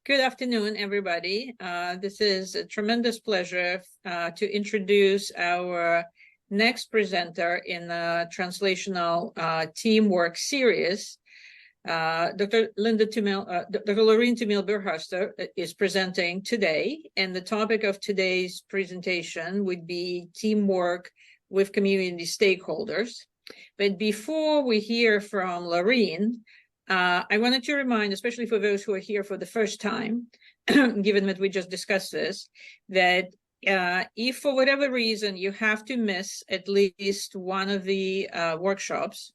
Good afternoon, everybody. This is a tremendous pleasure to introduce our next presenter in the Translational Teamwork Series. Dr. Laurene Tumiel-Berhalter is presenting today, and the topic of today's presentation would be teamwork with community stakeholders. But before we hear from Laurene, I wanted to remind, especially for those who are here for the first time, given that we just discussed this, that if for whatever reason you have to miss at least one of the workshops,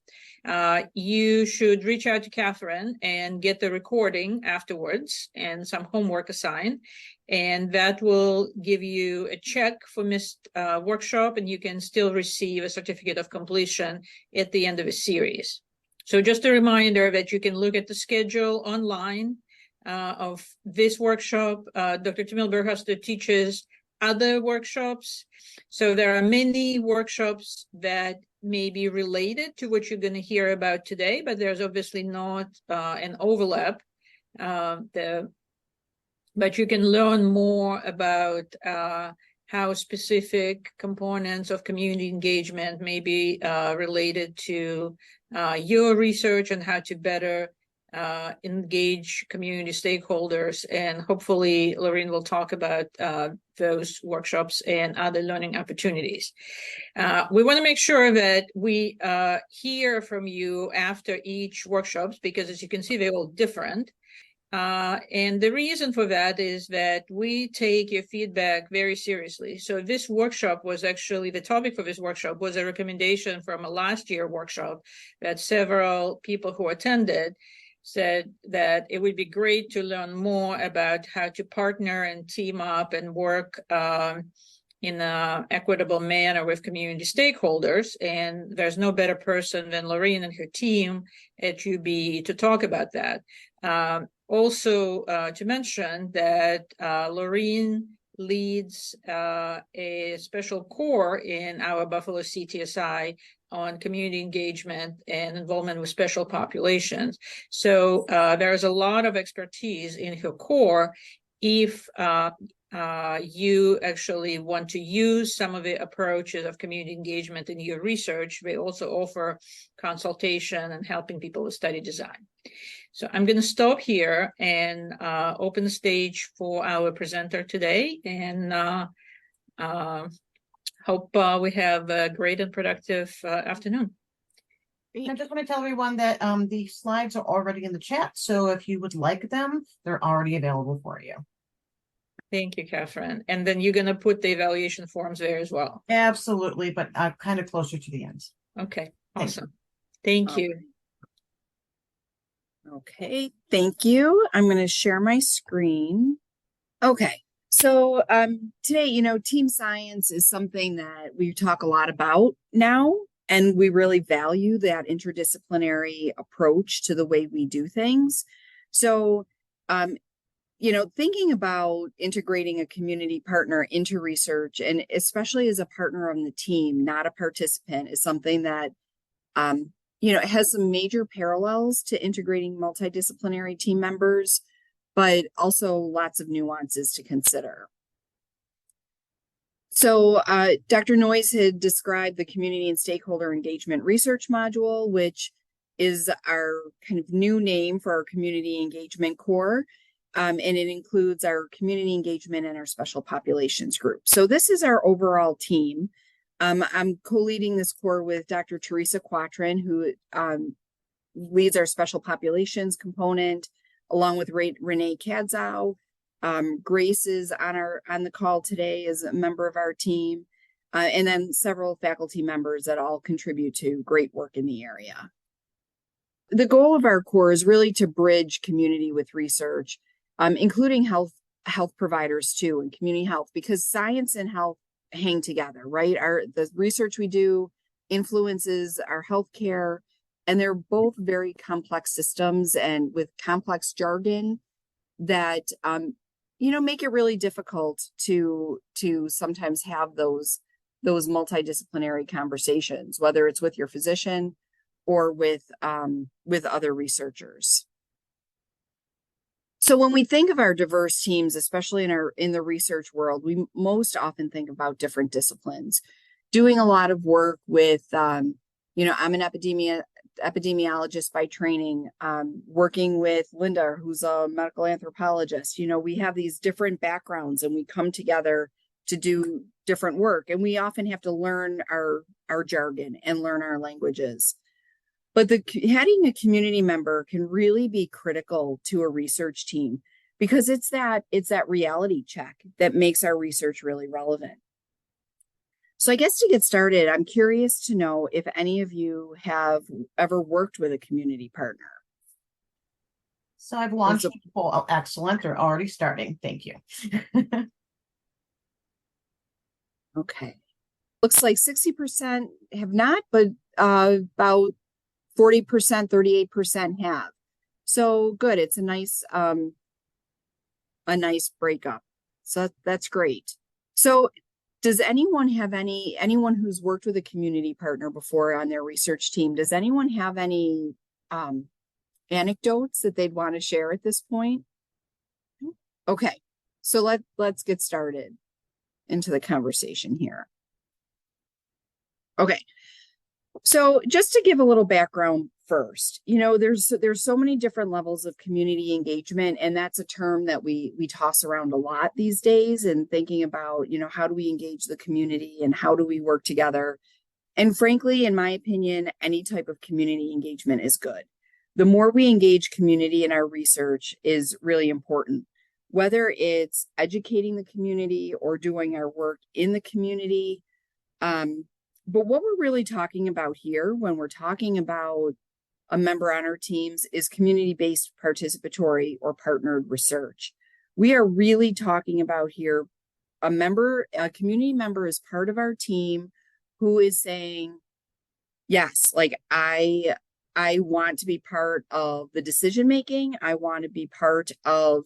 you should reach out to Catherine and get the recording afterwards and some homework assigned. And that will give you a check for missed workshop, and you can still receive a certificate of completion at the end of a series. So just a reminder that you can look at the schedule online of this workshop. Dr. Tumiel-Berhalter teaches other workshops. So there are many workshops that may be related to what you're going to hear about today, but there's obviously not an overlap. But you can learn more about how specific components of community engagement may be related to your research and how to better engage community stakeholders. And hopefully Laurene will talk about those workshops and other learning opportunities. We want to make sure that we hear from you after each workshops, because as you can see, they're all different. And the reason for that is that we take your feedback very seriously. So this workshop was actually, the topic for this workshop was a recommendation from a last year workshop that several people who attended said that it would be great to learn more about how to partner and team up and work in an equitable manner with community stakeholders. And there's no better person than Laurene and her team at UB to talk about that. Also, to mention that Laurene leads a special core in our Buffalo CTSI on community engagement and involvement with special populations. So there's a lot of expertise in her core if you actually want to use some of the approaches of community engagement in your research. They also offer consultation and helping people with study design. So I'm going to stop here and open the stage for our presenter today, and hope we have a great and productive afternoon. I just want to tell everyone that the slides are already in the chat, so if you would like them, they're already available for you. Thank you, Catherine. And then you're going to put the evaluation forms there as well. Absolutely, but kind of closer to the end. Okay, awesome. Thank you. Okay, thank you. I'm going to share my screen. Okay, so today, team science is something that we talk a lot about now, and we really value that interdisciplinary approach to the way we do things. So, thinking about integrating a community partner into research, and especially as a partner on the team, not a participant, is something that it has some major parallels to integrating multidisciplinary team members, but also lots of nuances to consider. So Dr. Noyes had described the community and stakeholder engagement research module, which is our kind of new name for our community engagement core. And it includes our community engagement and our special populations group. So this is our overall team. I'm co-leading this core with Dr. Teresa Quatrin, who leads our special populations component, along with Renee Kadzow. Grace is on the call today as a member of our team, and then several faculty members that all contribute to great work in the area. The goal of our core is really to bridge community with research, including health providers too, and community health, because science and health hang together, right? The research we do influences our healthcare, and they're both very complex systems and with complex jargon that make it really difficult to sometimes have those multidisciplinary conversations, whether it's with your physician or with other researchers. So when we think of our diverse teams, especially in the research world, we most often think about different disciplines. Doing a lot of work with, I'm an epidemiologist by training, working with Linda, who's a medical anthropologist. We have these different backgrounds and we come together to do different work. And we often have to learn our jargon and learn our languages. But having a community member can really be critical to a research team because it's that reality check that makes our research really relevant. So I guess to get started, I'm curious to know if any of you have ever worked with a community partner. So I've launched people. Oh, excellent. They're already starting. Thank you. Okay. Looks like 60% have not, but about 40%, 38% have. So good. It's a nice breakup. So that's great. So does anyone have anyone who's worked with a community partner before on their research team, does anyone have any anecdotes that they'd want to share at this point? Okay, so let's get started into the conversation here. Okay, so just to give a little background first, there's so many different levels of community engagement, and that's a term that we toss around a lot these days, and thinking about, how do we engage the community and how do we work together? And frankly, in my opinion, any type of community engagement is good. The more we engage community in our research is really important, whether it's educating the community or doing our work in the community. But what we're really talking about here when we're talking about a member on our teams is community-based participatory or partnered research. We are really talking about here a community member is part of our team who is saying, yes, like I want to be part of the decision-making. I want to be part of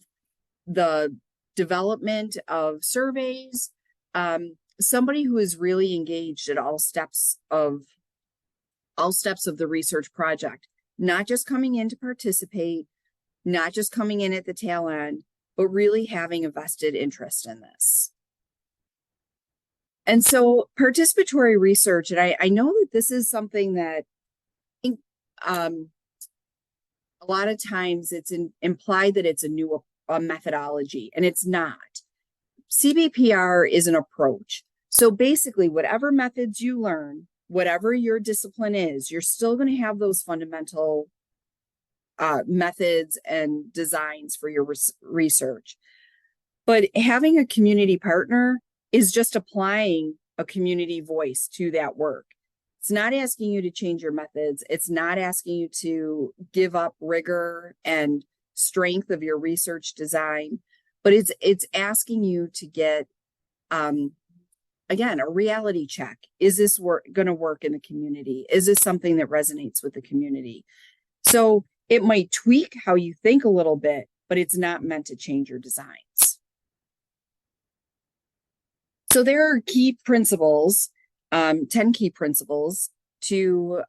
the development of surveys. Somebody who is really engaged at all steps of the research project, not just coming in to participate, not just coming in at the tail end, but really having a vested interest in this. And so participatory research, and I know that this is something that a lot of times it's implied that it's a new methodology, and it's not. CBPR is an approach. So basically, whatever methods you learn, whatever your discipline is, you're still going to have those fundamental methods and designs for your research. But having a community partner is just applying a community voice to that work. It's not asking you to change your methods. It's not asking you to give up rigor and strength of your research design, but it's asking you to get, again, a reality check. Is this going to work in the community? Is this something that resonates with the community? So it might tweak how you think a little bit, but it's not meant to change your designs. So there are key principles, 10 key principles to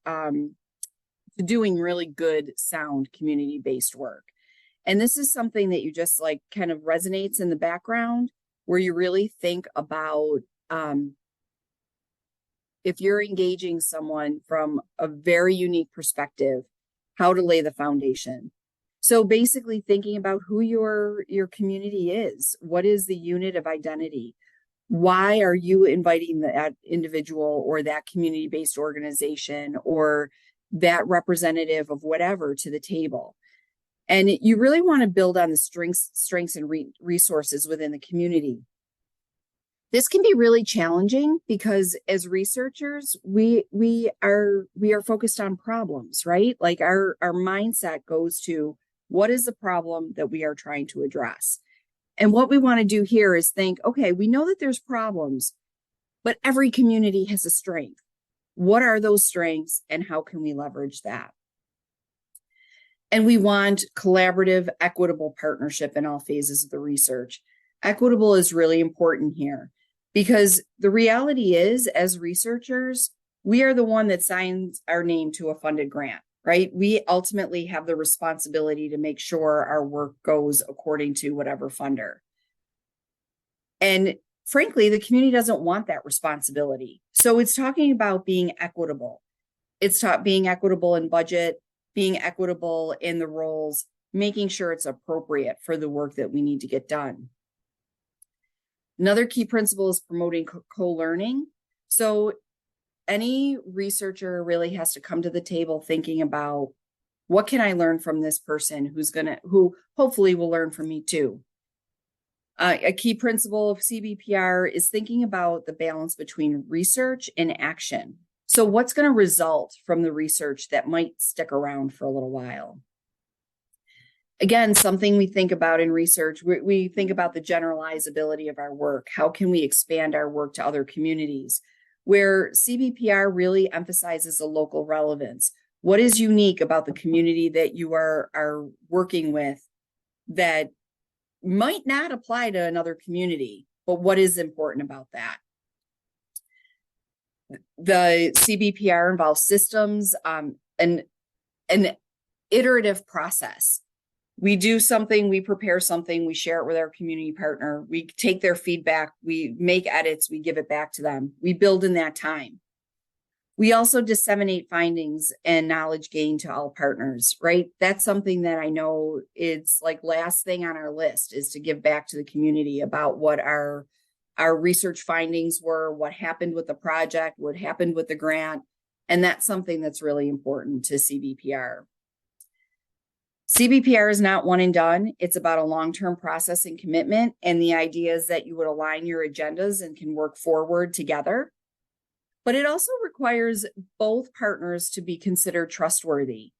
doing really good, sound community-based work. And this is something that you just like kind of resonates in the background, where you really think about if you're engaging someone from a very unique perspective, how to lay the foundation. So basically thinking about who your community is. What is the unit of identity? Why are you inviting that individual or that community-based organization or that representative of whatever to the table? And you really want to build on the strengths and resources within the community. This can be really challenging because as researchers, we are focused on problems, right? Like our mindset goes to what is the problem that we are trying to address? And what we want to do here is think, okay, we know that there's problems, but every community has a strength. What are those strengths and how can we leverage that? And we want collaborative, equitable partnership in all phases of the research. Equitable is really important here because the reality is, as researchers, we are the one that signs our name to a funded grant. right? We ultimately have the responsibility to make sure our work goes according to whatever funder. And frankly, the community doesn't want that responsibility. So it's talking about being equitable. It's being equitable in budget, being equitable in the roles, making sure it's appropriate for the work that we need to get done. Another key principle is promoting co-learning. So any researcher really has to come to the table thinking about, what can I learn from this person who hopefully will learn from me too. A key principle of CBPR is thinking about the balance between research and action. So what's going to result from the research that might stick around for a little while? Again, something we think about in research, we think about the generalizability of our work. How can we expand our work to other communities? Where CBPR really emphasizes the local relevance. What is unique about the community that you are working with that might not apply to another community, but what is important about that? The CBPR involves systems, an iterative process. We do something, we prepare something, we share it with our community partner, we take their feedback, we make edits, we give it back to them. We build in that time. We also disseminate findings and knowledge gained to all partners, right? That's something that I know it's like last thing on our list is to give back to the community about what our research findings were, what happened with the project, what happened with the grant. And that's something that's really important to CBPR. CBPR is not one and done. It's about a long-term process and commitment. And the idea is that you would align your agendas and can work forward together. But it also requires both partners to be considered trustworthy.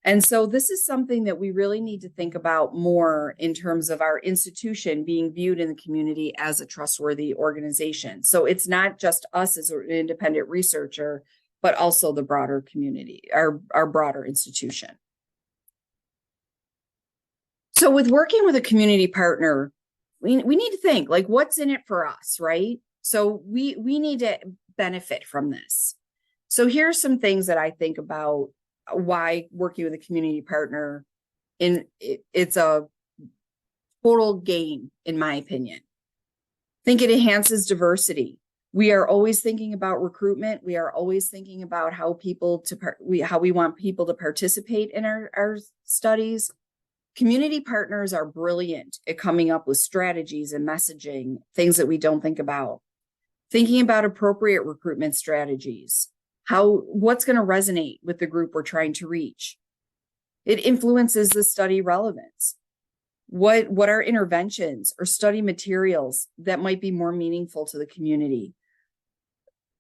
And so this is something that we really need to think about more in terms of our institution being viewed in the community as a trustworthy organization. So it's not just us as an independent researcher, but also the broader community, our broader institution. So with working with a community partner, we need to think like, what's in it for us, right? So we need to benefit from this. So here's some things that I think about why working with a community partner it's a total gain, in my opinion. I think it enhances diversity. We are always thinking about recruitment. We are always thinking about how we want people to participate in our studies. Community partners are brilliant at coming up with strategies and messaging, things that we don't think about. Thinking about appropriate recruitment strategies, what's going to resonate with the group we're trying to reach. It influences the study relevance. What are interventions or study materials that might be more meaningful to the community?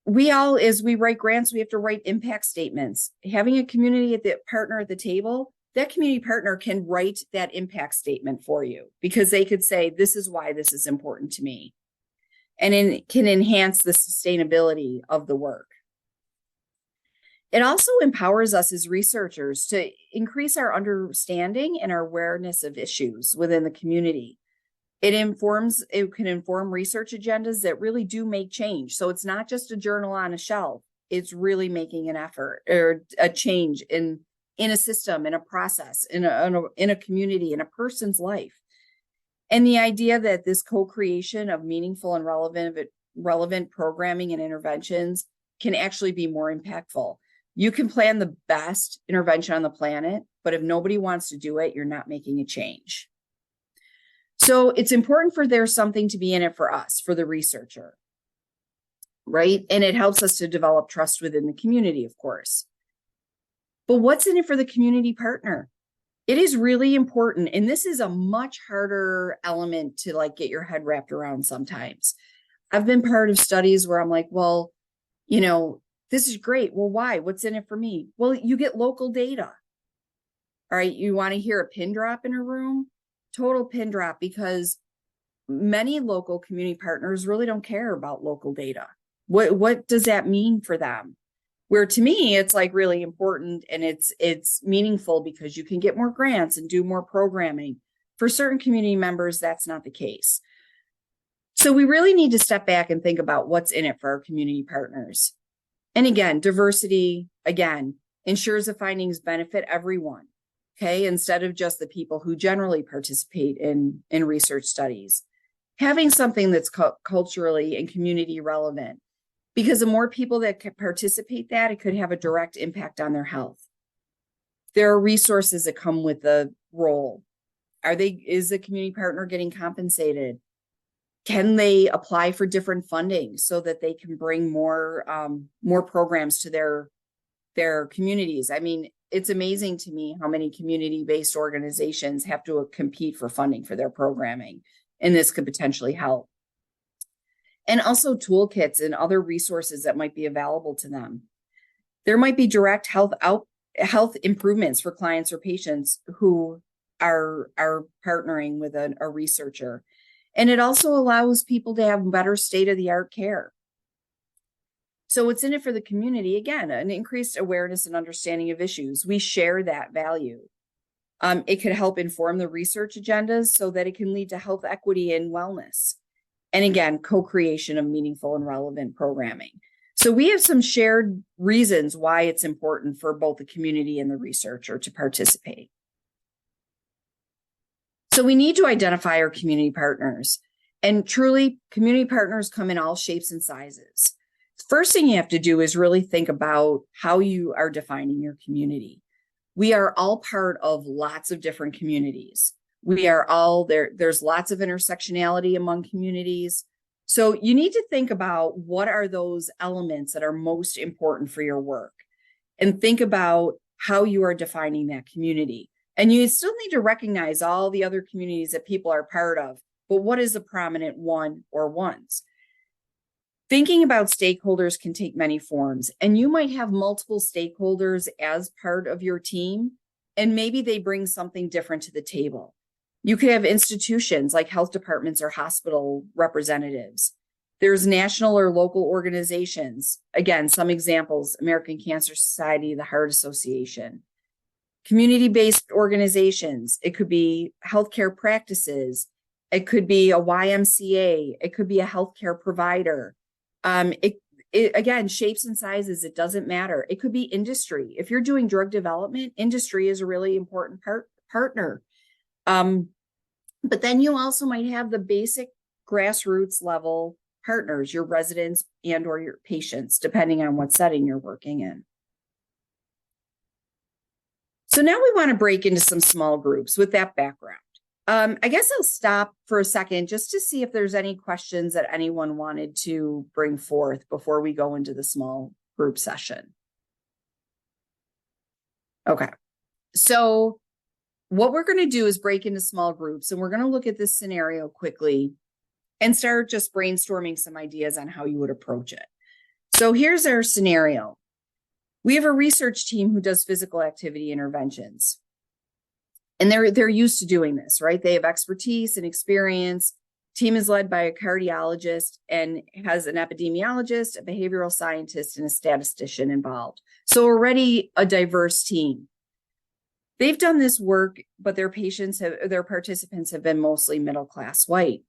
As we write grants, we have to write impact statements. Having a community partner at the table, that community partner can write that impact statement for you because they could say, this is why this is important to me. And it can enhance the sustainability of the work. It also empowers us as researchers to increase our understanding and our awareness of issues within the community. It can inform research agendas that really do make change. So it's not just a journal on a shelf. It's really making an effort or a change in a system, in a process, in a community, in a person's life. And the idea that this co-creation of meaningful and relevant programming and interventions can actually be more impactful. You can plan the best intervention on the planet, but if nobody wants to do it, you're not making a change. So it's important there's something to be in it for us, for the researcher, right? And it helps us to develop trust within the community, of course. But what's in it for the community partner? It is really important. And this is a much harder element to get your head wrapped around sometimes. I've been part of studies where I'm like, well, this is great. Well, why? What's in it for me? Well, you get local data. All right. You want to hear a pin drop in a room? Total pin drop, because many local community partners really don't care about local data. What does that mean for them? Where to me, it's really important and it's meaningful because you can get more grants and do more programming. For certain community members, that's not the case. So we really need to step back and think about what's in it for our community partners. And again, diversity, ensures the findings benefit everyone, okay, instead of just the people who generally participate in research studies. Having something that's culturally and community relevant, because the more people that can participate that, it could have a direct impact on their health. There are resources that come with the role. Is the community partner getting compensated? Can they apply for different funding so that they can bring more programs to their communities? I mean, it's amazing to me how many community-based organizations have to compete for funding for their programming, and this could potentially help. And also toolkits and other resources that might be available to them. There might be direct health improvements for clients or patients who are partnering with a researcher. And it also allows people to have better state-of-the-art care. So what's in it for the community? Again, an increased awareness and understanding of issues. We share that value. It could help inform the research agendas so that it can lead to health equity and wellness. And again, co-creation of meaningful and relevant programming. So we have some shared reasons why it's important for both the community and the researcher to participate. So we need to identify our community partners. And truly, community partners come in all shapes and sizes. First thing you have to do is really think about how you are defining your community. We are all part of lots of different communities. We are all there. There's lots of intersectionality among communities. So you need to think about what are those elements that are most important for your work, and think about how you are defining that community. And you still need to recognize all the other communities that people are part of, but what is the prominent one or ones? Thinking about stakeholders can take many forms, and you might have multiple stakeholders as part of your team, and maybe they bring something different to the table. You could have institutions like health departments or hospital representatives. There's national or local organizations. Again, some examples: American Cancer Society, the Heart Association. Community-based organizations. It could be healthcare practices. It could be a YMCA. It could be a healthcare provider. Again, shapes and sizes, it doesn't matter. It could be industry. If you're doing drug development, industry is a really important partner. But then you also might have the basic grassroots level partners, your residents and or your patients, depending on what setting you're working in. So now we want to break into some small groups with that background. I guess I'll stop for a second just to see if there's any questions that anyone wanted to bring forth before we go into the small group session. Okay, so what we're going to do is break into small groups, and we're going to look at this scenario quickly and start just brainstorming some ideas on how you would approach it. So here's our scenario. We have a research team who does physical activity interventions. And they're used to doing this, right? They have expertise and experience. Team is led by a cardiologist and has an epidemiologist, a behavioral scientist, and a statistician involved. So already a diverse team. They've done this work, but their participants have been mostly middle-class white.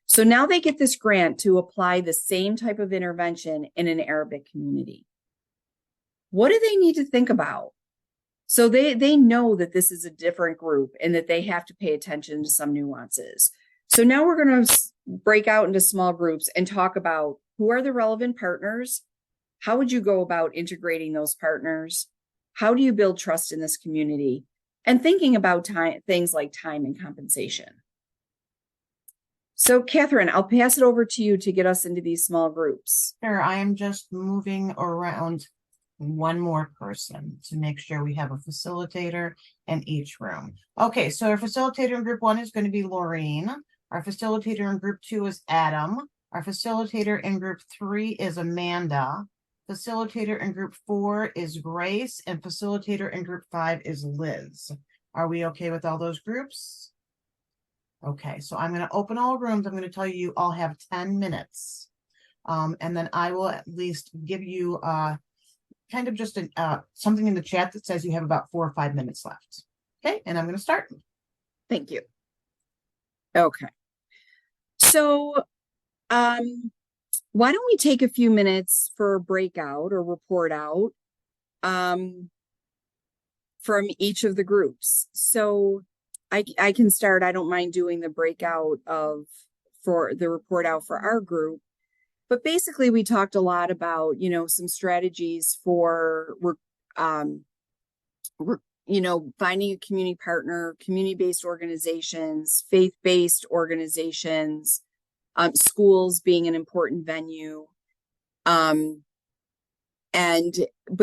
So now they get this grant to apply the same type of intervention in an Arabic community. What do they need to think about? So they know that this is a different group and that they have to pay attention to some nuances. So now we're going to break out into small groups and talk about who are the relevant partners. How would you go about integrating those partners? How do you build trust in this community? And thinking about things like time and compensation. So Catherine, I'll pass it over to you to get us into these small groups. Sure, I am just moving around one more person to make sure we have a facilitator in each room. Okay, so our facilitator in group 1 is going to be Laurene. Our facilitator in group 2 is Adam. Our facilitator in group 3 is Amanda. Facilitator in group 4 is Grace, and facilitator in group 5 is Liz. Are we okay with all those groups? Okay, so I'm going to open all rooms. I'm going to tell you you all have 10 minutes. And then I will at least give you kind of just something in the chat that says you have about 4 or 5 minutes left. Okay, and I'm going to start. Thank you. Okay. So why don't we take a few minutes for a breakout or report out? from each of the groups. So I can start. I don't mind doing the breakout for the report out for our group. But basically, we talked a lot about, some strategies for, finding a community partner, community-based organizations, faith-based organizations, schools being an important venue, but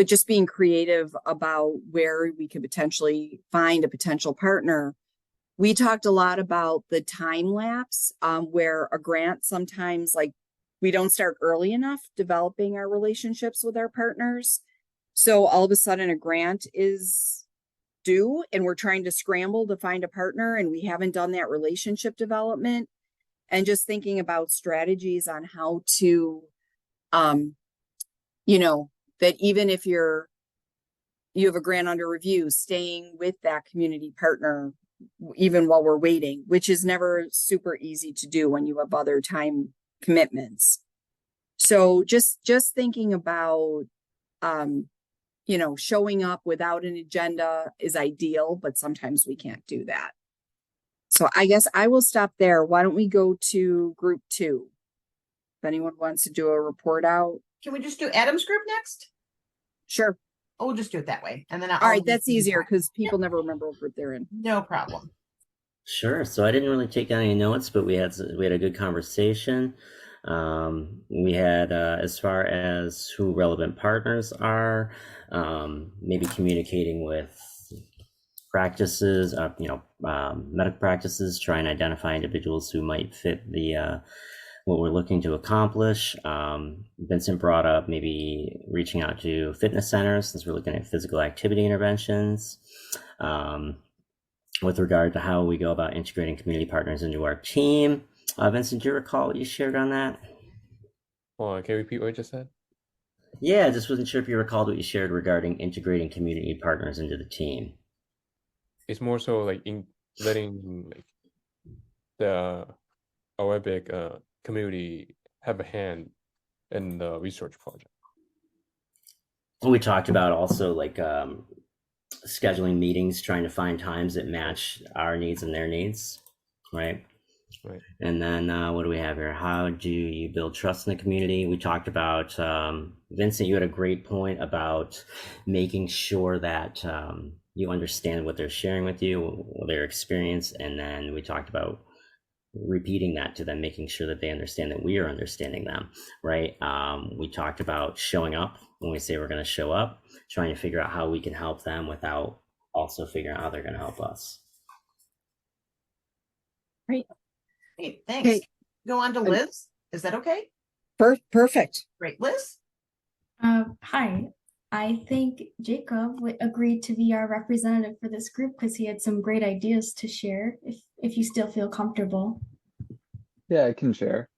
just being creative about where we could potentially find a potential partner. We talked a lot about the time lapse, where a grant sometimes, like, we don't start early enough developing our relationships with our partners. So all of a sudden a grant is due and we're trying to scramble to find a partner and we haven't done that relationship development, and just thinking about strategies on how to, that even if you have a grant under review, staying with that community partner even while we're waiting, which is never super easy to do when you have other time commitments. So just thinking about, showing up without an agenda is ideal, but sometimes we can't do that. So I guess I will stop there. Why don't we go to group 2? If anyone wants to do a report out. Can we just do Adam's group next? Sure. Oh, we'll just do it that way. And then all right, that's easier because people never remember what group they're in. No problem. Sure. So I didn't really take down any notes, but we had a good conversation. We had, as far as who relevant partners are, maybe communicating with practices, medical practices, try and identify individuals who might fit the what we're looking to accomplish. Vincent brought up maybe reaching out to fitness centers since we're looking at physical activity interventions. With regard to how we go about integrating community partners into our team. Vincent, do you recall what you shared on that? Can you repeat what you just said? Yeah, I just wasn't sure if you recalled what you shared regarding integrating community partners into the team. It's more so like letting the Arabic community have a hand in the research project. We talked about also like scheduling meetings, trying to find times that match our needs and their needs, right? Right. And then what do we have here? How do you build trust in the community? We talked about, Vincent, you had a great point about making sure that you understand what they're sharing with you, their experience. And then we talked about repeating that to them, making sure that they understand that we are understanding them, right? We talked about showing up when we say we're going to show up, trying to figure out how we can help them without also figuring out how they're going to help us. Great. Great, thanks. Okay. Go on to Liz. Is that okay? Perfect. Great. Liz? Hi. I think Jacob would agree to be our representative for this group because he had some great ideas to share, if you still feel comfortable. Yeah, I can share.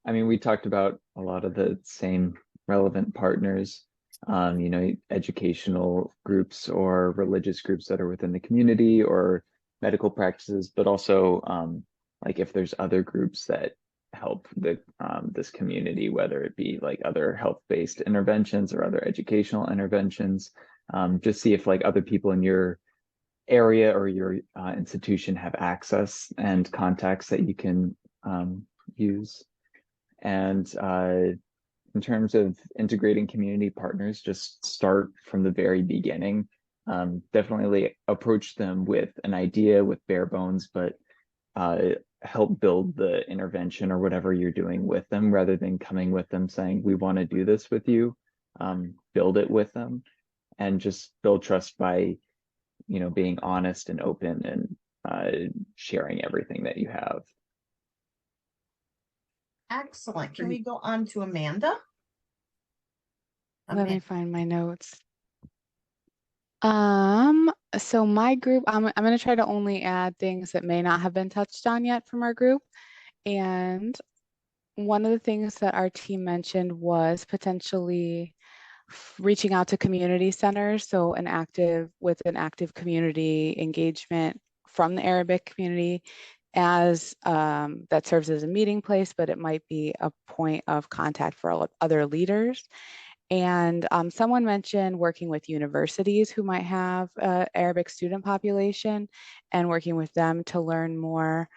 We talked about a lot of the same relevant partners, educational groups or religious groups that are within the community or medical practices, but also like if there's other groups that help this community, whether it be like other health-based interventions or other educational interventions, just see if like other people in your area or your institution have access and contacts that you can use. And in terms of integrating community partners, just start from the very beginning. Definitely approach them with an idea, with bare bones, but help build the intervention or whatever you're doing with them, rather than coming with them saying, we want to do this with you. Build it with them and just build trust by, being honest and open and sharing everything that you have. Excellent. Can we go on to Amanda? Let me find my notes. So my group, I'm going to try to only add things that may not have been touched on yet from our group. And one of the things that our team mentioned was potentially reaching out to community centers. So an active community engagement from the Arabic community as that serves as a meeting place, but it might be a point of contact for other leaders. And someone mentioned working with universities who might have Arabic student population and working with them to learn more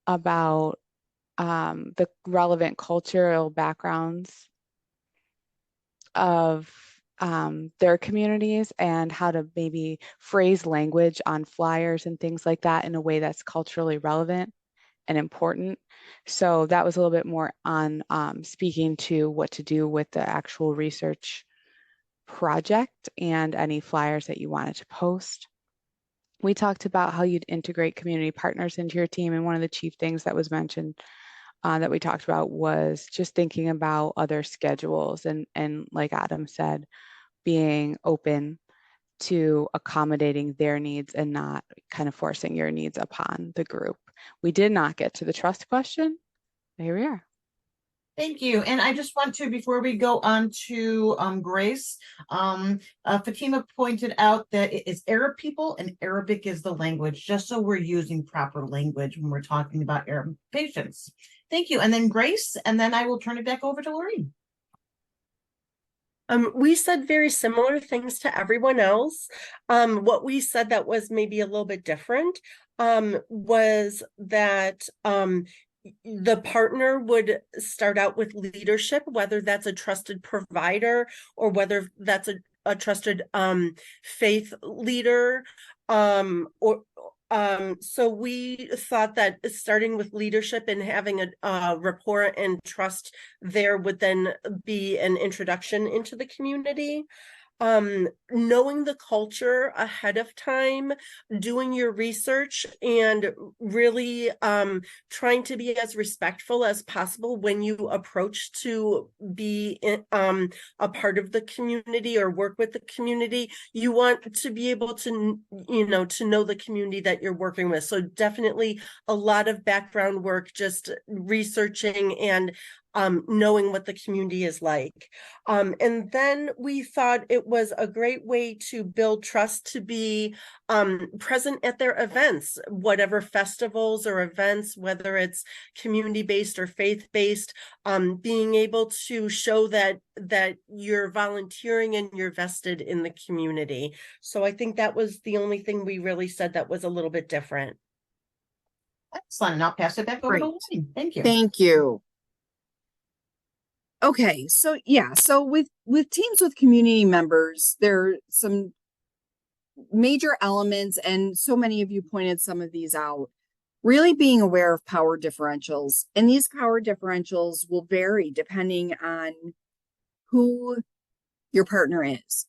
about the relevant cultural backgrounds of their communities and how to maybe phrase language on flyers and things like that in a way that's culturally relevant and important. So that was a little bit more on speaking to what to do with the actual research project and any flyers that you wanted to post. We talked about how you'd integrate community partners into your team, and one of the chief things that was mentioned that we talked about was just thinking about other schedules and like Adam said, being open to accommodating their needs and not kind of forcing your needs upon the group. We did not get to the trust question. Here we are. Thank you. And I just want to, before we go on to Grace, Fatima pointed out that it is Arab people and Arabic is the language, just so we're using proper language when we're talking about Arab patients. Thank you. And then Grace, and then I will turn it back over to Laurene. We said very similar things to everyone else. What we said that was maybe a little bit different was that the partner would start out with leadership, whether that's a trusted provider or whether that's a trusted faith leader. So we thought that starting with leadership and having a rapport and trust there would then be an introduction into the community. Knowing the culture ahead of time, doing your research, and really trying to be as respectful as possible when you approach to be a part of the community or work with the community. You want to be able to, to know the community that you're working with. So definitely a lot of background work, just researching and knowing what the community is like. And then we thought it was a great way to build trust to be present at their events, whatever festivals or events, whether it's community-based or faith-based, being able to show that you're volunteering and you're vested in the community. So I think that was the only thing we really said that was a little bit different. Excellent. And I'll pass it back over to Laurene. Thank you. Thank you. Okay, so yeah, so with teams with community members, there are some major elements, and so many of you pointed some of these out. Really being aware of power differentials, and these power differentials will vary depending on who your partner is.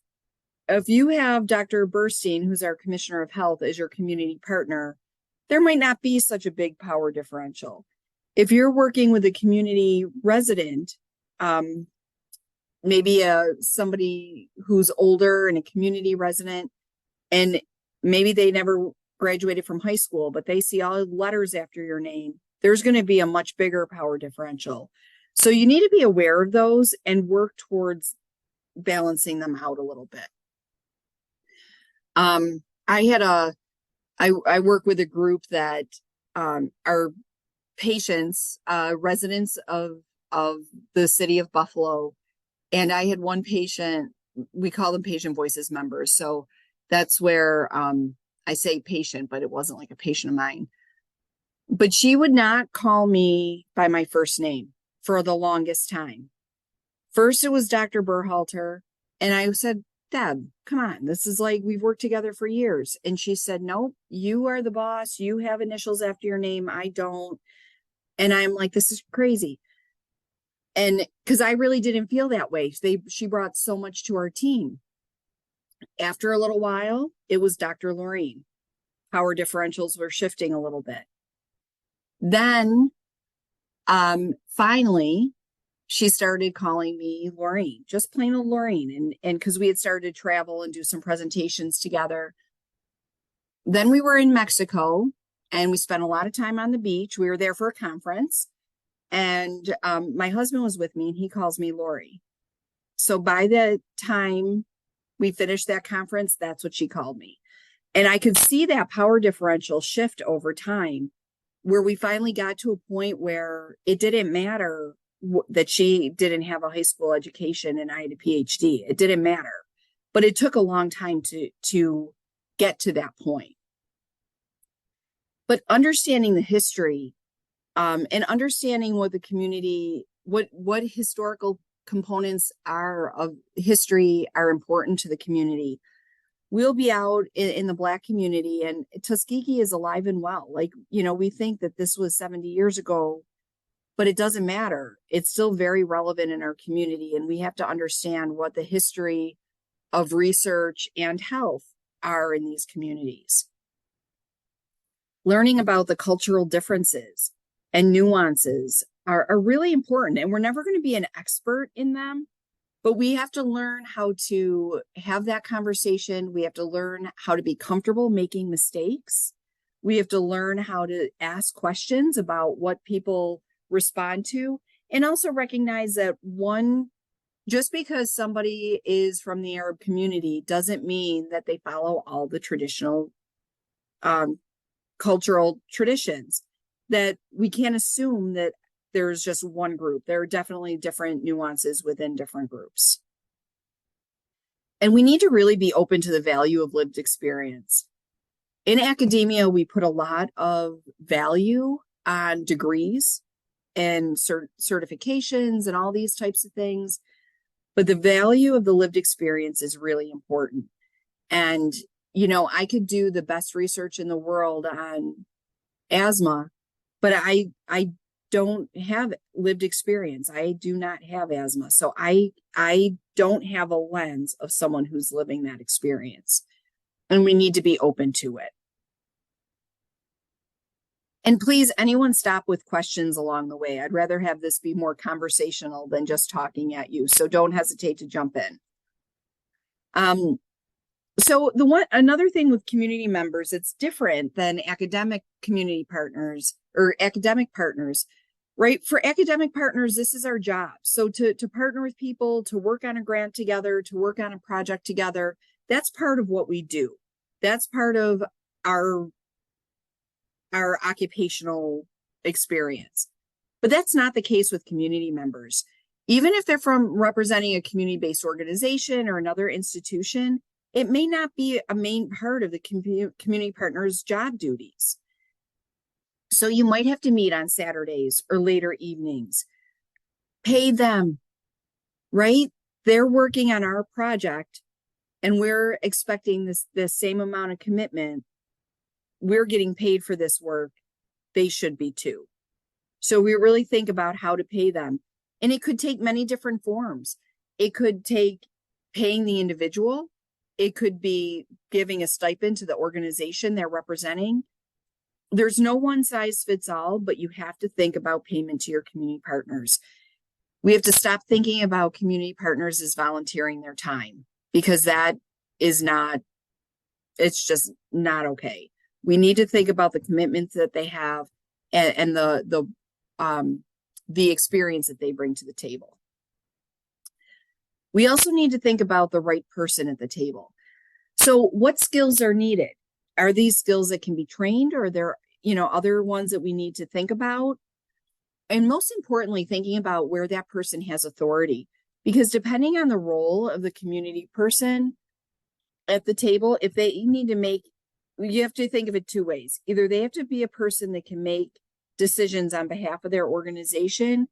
If you have Dr. Burstein, who's our Commissioner of Health, as your community partner, there might not be such a big power differential. If you're working with a community resident, maybe somebody who's older and a community resident, and maybe they never graduated from high school, but they see all the letters after your name, there's going to be a much bigger power differential. So you need to be aware of those and work towards balancing them out a little bit. I work with a group that are patients, residents of the city of Buffalo. And I had one patient, we call them patient voices members. So that's where I say patient, but it wasn't like a patient of mine. But she would not call me by my first name for the longest time. First, it was Dr. Berhalter. And I said, Deb, come on, this is like, we've worked together for years. And she said, no, you are the boss. You have initials after your name. I don't. And I'm like, this is crazy. And because I really didn't feel that way. She brought so much to our team. After a little while, it was Dr. Laurene. Power differentials were shifting a little bit. Then, finally, she started calling me Laurene, just plain old Laurene. And because we had started to travel and do some presentations together. Then we were in Mexico and we spent a lot of time on the beach. We were there for a conference. And my husband was with me and he calls me Lori. So by the time we finished that conference, that's what she called me. And I could see that power differential shift over time, where we finally got to a point where it didn't matter that she didn't have a high school education and I had a PhD. It didn't matter, but it took a long time to get to that point. But understanding the history, and understanding what the community, what historical components are of history are important to the community. We'll be out in the Black community, and Tuskegee is alive and well. Like, we think that this was 70 years ago, but it doesn't matter. It's still very relevant in our community, and we have to understand what the history of research and health are in these communities. Learning about the cultural differences and nuances are really important, and we're never going to be an expert in them, but we have to learn how to have that conversation. We have to learn how to be comfortable making mistakes. We have to learn how to ask questions about what people respond to, and also recognize that just because somebody is from the Arab community doesn't mean that they follow all the traditional cultural traditions, that we can't assume that there's just one group. There are definitely different nuances within different groups. And we need to really be open to the value of lived experience. In academia, we put a lot of value on degrees and certifications and all these types of things, but the value of the lived experience is really important. And, I could do the best research in the world on asthma, but I don't have lived experience. I do not have asthma. So I don't have a lens of someone who's living that experience. And we need to be open to it. And please, anyone stop with questions along the way. I'd rather have this be more conversational than just talking at you. So don't hesitate to jump in. So another thing with community members, it's different than academic community partners or academic partners, right? For academic partners, this is our job. So to partner with people, to work on a grant together, to work on a project together, that's part of what we do. That's part of our occupational experience. But that's not the case with community members. Even if they're from representing a community-based organization or another institution, it may not be a main part of the community partner's job duties. So you might have to meet on Saturdays or later evenings. Pay them, right? They're working on our project and we're expecting the same amount of commitment. We're getting paid for this work. They should be too. So we really think about how to pay them. And it could take many different forms. It could take paying the individual. It could be giving a stipend to the organization they're representing. There's no one size fits all, but you have to think about payment to your community partners. We have to stop thinking about community partners as volunteering their time, because that is not, it's just not okay. We need to think about the commitments that they have and the experience that they bring to the table. We also need to think about the right person at the table. So what skills are needed? Are these skills that can be trained, or are there, other ones that we need to think about? And most importantly, thinking about where that person has authority, because depending on the role of the community person at the table, if they need to make, you have to think of it two ways. Either they have to be a person that can make decisions on behalf of their organization,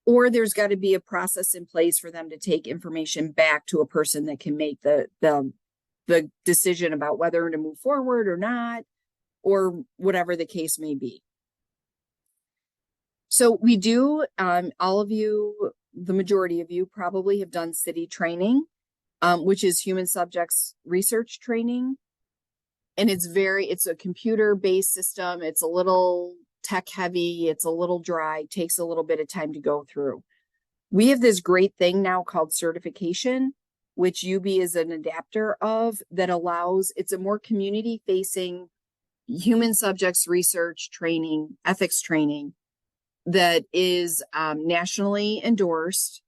or there's got to be a process in place for them to take information back to a person that can make the decision about whether to move forward or not, or whatever the case may be. So we do, all of you, the majority of you probably have done city training, which is human subjects research training. And it's a computer-based system. It's a little tech heavy. It's a little dry, takes a little bit of time to go through. We have this great thing now called certification, which UB is an adapter of, that allows, it's a more community-facing human subjects research training, ethics training, that is nationally endorsed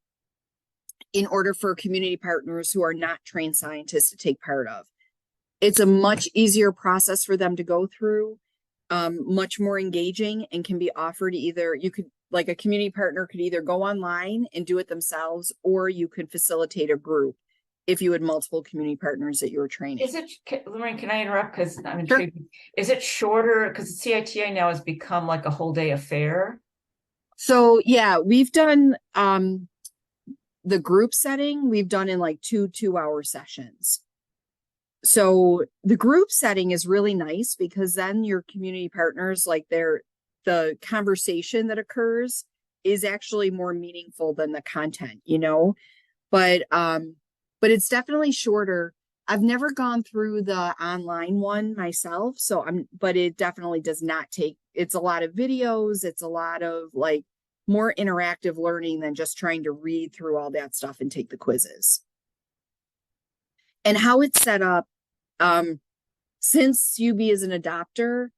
in order for community partners who are not trained scientists to take part of. It's a much easier process for them to go through. much more engaging and can be offered either, you could, like a community partner could either go online and do it themselves, or you could facilitate a group if you had multiple community partners that you were training. Laurene, can I interrupt? Because I'm Sure. intrigued. Is it shorter? Because CITI now has become like a whole day affair. So yeah, we've done the group setting, we've done in like 2-hour sessions. So the group setting is really nice because then your community partners, like the conversation that occurs is actually more meaningful than the content, you know, but it's definitely shorter. I've never gone through the online one myself, but it definitely does not take, it's a lot of videos. It's a lot of like more interactive learning than just trying to read through all that stuff and take the quizzes. And how it's set up, since UB is an adopter,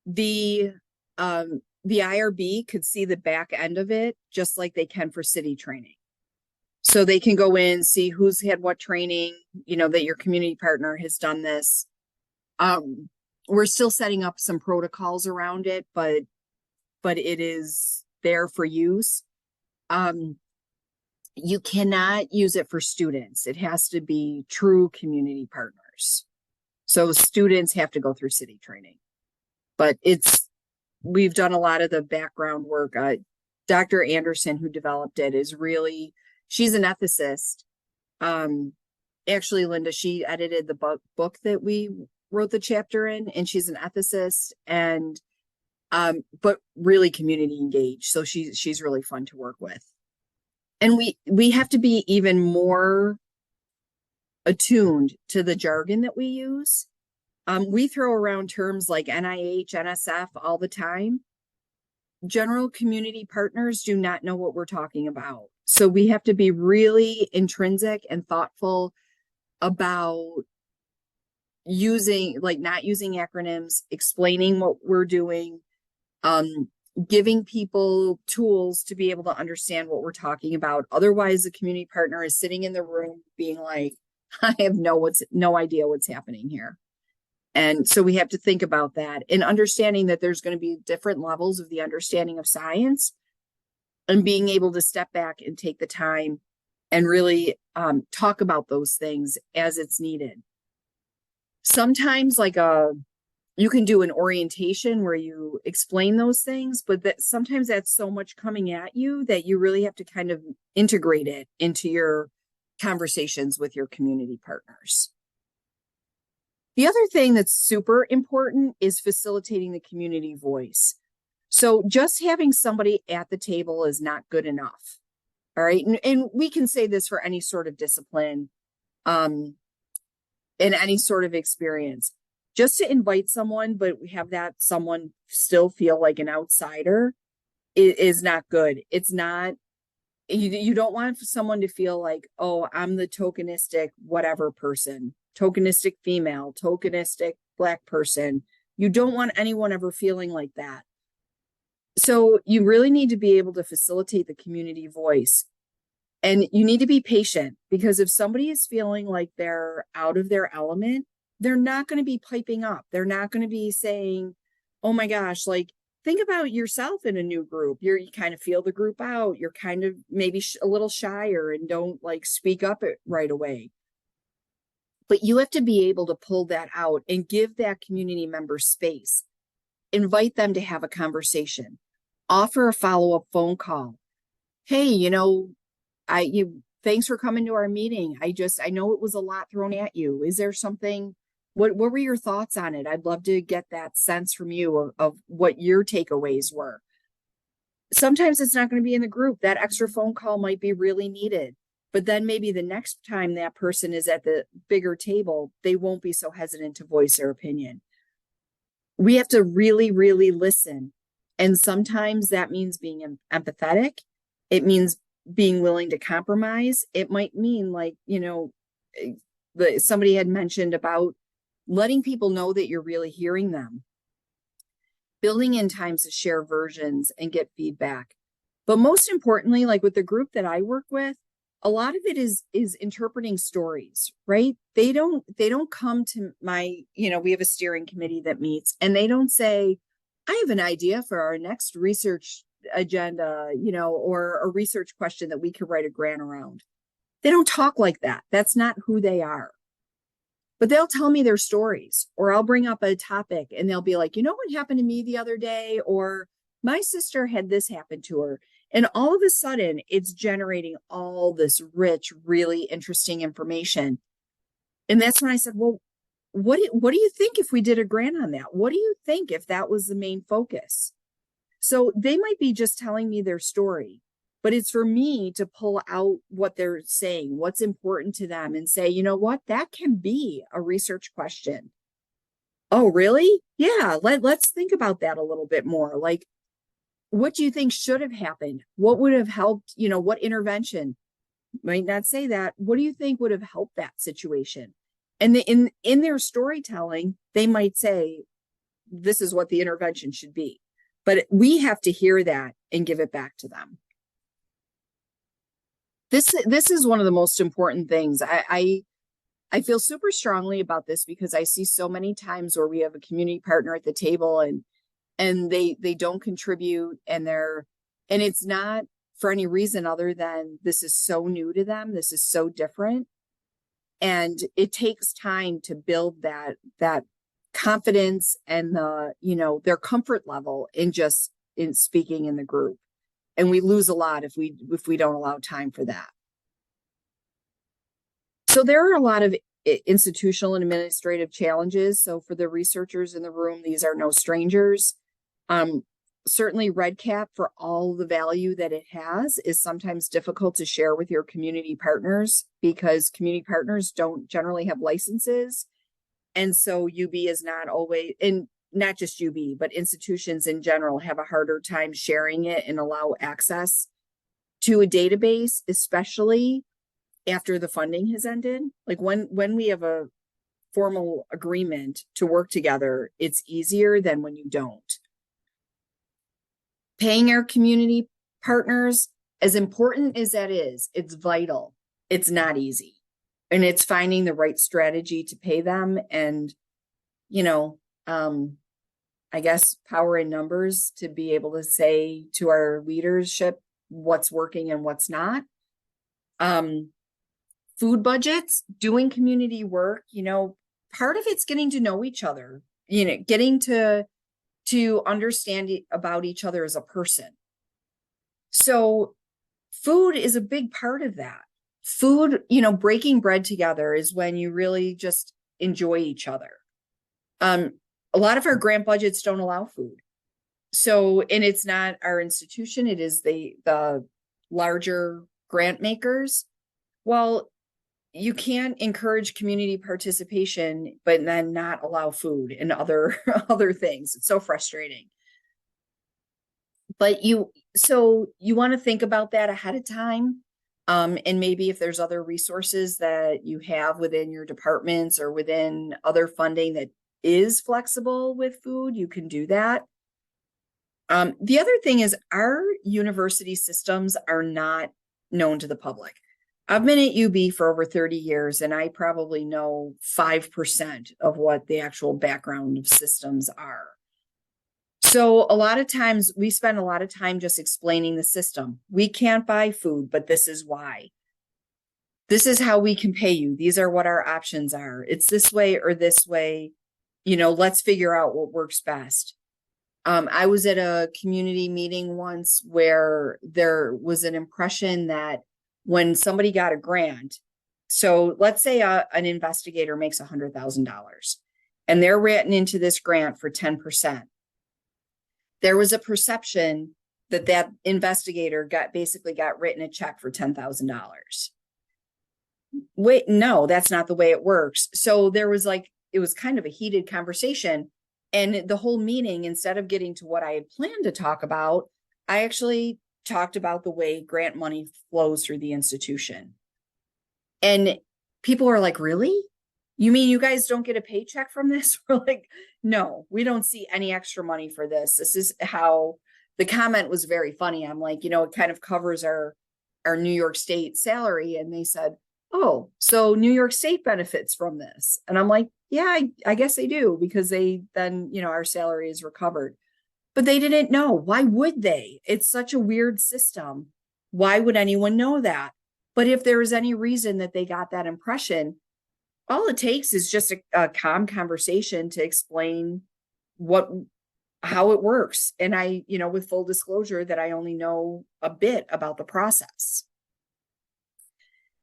the IRB could see the back end of it just like they can for city training. So they can go in, see who's had what training, you know, that your community partner has done this. We're still setting up some protocols around it, but it is there for use. You cannot use it for students. It has to be true community partners. So students have to go through city training, but we've done a lot of the background work. Dr. Anderson, who developed it, she's an ethicist. Actually, Linda, she edited the book that we wrote the chapter in, and she's an ethicist and, but really community engaged. So she's really fun to work with. And we have to be even more attuned to the jargon that we use. We throw around terms like NIH, NSF all the time. General community partners do not know what we're talking about. So we have to be really intrinsic and thoughtful about not using acronyms, explaining what we're doing, giving people tools to be able to understand what we're talking about. Otherwise, the community partner is sitting in the room being like, I have no idea what's happening here. And so we have to think about that and understanding that there's going to be different levels of the understanding of science, and being able to step back and take the time and really talk about those things as it's needed. Sometimes you can do an orientation where you explain those things, but sometimes that's so much coming at you that you really have to kind of integrate it into your conversations with your community partners. The other thing that's super important is facilitating the community voice. So just having somebody at the table is not good enough. All right. And we can say this for any sort of discipline, in any sort of experience. Just to invite someone, but we have that someone still feel like an outsider is not good. It's not, you don't want someone to feel like, oh, I'm the tokenistic whatever person, tokenistic female, tokenistic Black person. You don't want anyone ever feeling like that. So you really need to be able to facilitate the community voice. And you need to be patient, because if somebody is feeling like they're out of their element, they're not going to be piping up. They're not going to be saying, oh my gosh, like, think about yourself in a new group. You kind of feel the group out. You're kind of maybe a little shyer and don't like speak up right away. But you have to be able to pull that out and give that community member space. Invite them to have a conversation. Offer a follow-up phone call. Hey, thanks for coming to our meeting. I know it was a lot thrown at you. Is there something, what were your thoughts on it? I'd love to get that sense from you of what your takeaways were. Sometimes it's not going to be in the group. That extra phone call might be really needed. But then maybe the next time that person is at the bigger table, they won't be so hesitant to voice their opinion. We have to really, really listen. And sometimes that means being empathetic. It means being willing to compromise. It might mean somebody had mentioned about letting people know that you're really hearing them. Building in times to share versions and get feedback. But most importantly, like with the group that I work with, a lot of it is interpreting stories, right? They don't come to we have a steering committee that meets, and they don't say, I have an idea for our next research agenda, or a research question that we could write a grant around. They don't talk like that. That's not who they are. But they'll tell me their stories, or I'll bring up a topic and they'll be like, you know what happened to me the other day? Or my sister had this happen to her. And all of a sudden it's generating all this rich, really interesting information. And that's when I said, well, what do you think if we did a grant on that? What do you think if that was the main focus? So they might be just telling me their story, but it's for me to pull out what they're saying, what's important to them, and say, you know what, that can be a research question. Oh, really? Yeah, let's think about that a little bit more. Like, what do you think should have happened? What would have helped, what intervention? Might not say that. What do you think would have helped that situation? And in their storytelling, they might say, this is what the intervention should be. But we have to hear that and give it back to them. This is one of the most important things. I feel super strongly about this because I see so many times where we have a community partner at the table and they don't contribute, and it's not for any reason other than this is so new to them. This is so different. And it takes time to build that confidence and their comfort level in speaking in the group. And we lose a lot if we don't allow time for that. So there are a lot of institutional and administrative challenges. So for the researchers in the room, these are no strangers. Certainly REDCap, for all the value that it has, is sometimes difficult to share with your community partners because community partners don't generally have licenses. And so UB is not always, and not just UB, but institutions in general have a harder time sharing it and allow access to a database, especially after the funding has ended. Like when we have a formal agreement to work together, it's easier than when you don't. Paying our community partners, as important as that is, it's vital. It's not easy. And it's finding the right strategy to pay them. And, I guess power in numbers to be able to say to our leadership what's working and what's not. Food budgets, doing community work, part of it's getting to know each other, getting to understand about each other as a person. So food is a big part of that. Food, breaking bread together is when you really just enjoy each other. A lot of our grant budgets don't allow food. So, and it's not our institution, it is the larger grant makers. Well, you can't encourage community participation, but then not allow food and other things. It's so frustrating. But you want to think about that ahead of time. And maybe if there's other resources that you have within your departments or within other funding that is flexible with food, you can do that. The other thing is our university systems are not known to the public. I've been at UB for over 30 years, and I probably know 5% of what the actual background of systems are. So a lot of times we spend a lot of time just explaining the system. We can't buy food, but this is why. This is how we can pay you. These are what our options are. It's this way or this way. Let's figure out what works best. I was at a community meeting once where there was an impression that when somebody got a grant, so let's say an investigator makes $100,000 and they're written into this grant for 10%. There was a perception that investigator got written a check for $10,000. Wait, no, that's not the way it works. So there was it was kind of a heated conversation. And the whole meeting, instead of getting to what I had planned to talk about, I actually talked about the way grant money flows through the institution. And people are like, really? You mean you guys don't get a paycheck from this? We're like, no, we don't see any extra money for this. This is how the comment was very funny. I'm like, it kind of covers our New York State salary. And they said, oh, so New York State benefits from this. And I'm like, yeah, I guess they do, because they then, our salary is recovered. but they didn't know. Why would they? It's such a weird system. Why would anyone know that? But if there was any reason that they got that impression, all it takes is just a calm conversation to explain how it works. And I, with full disclosure that I only know a bit about the process.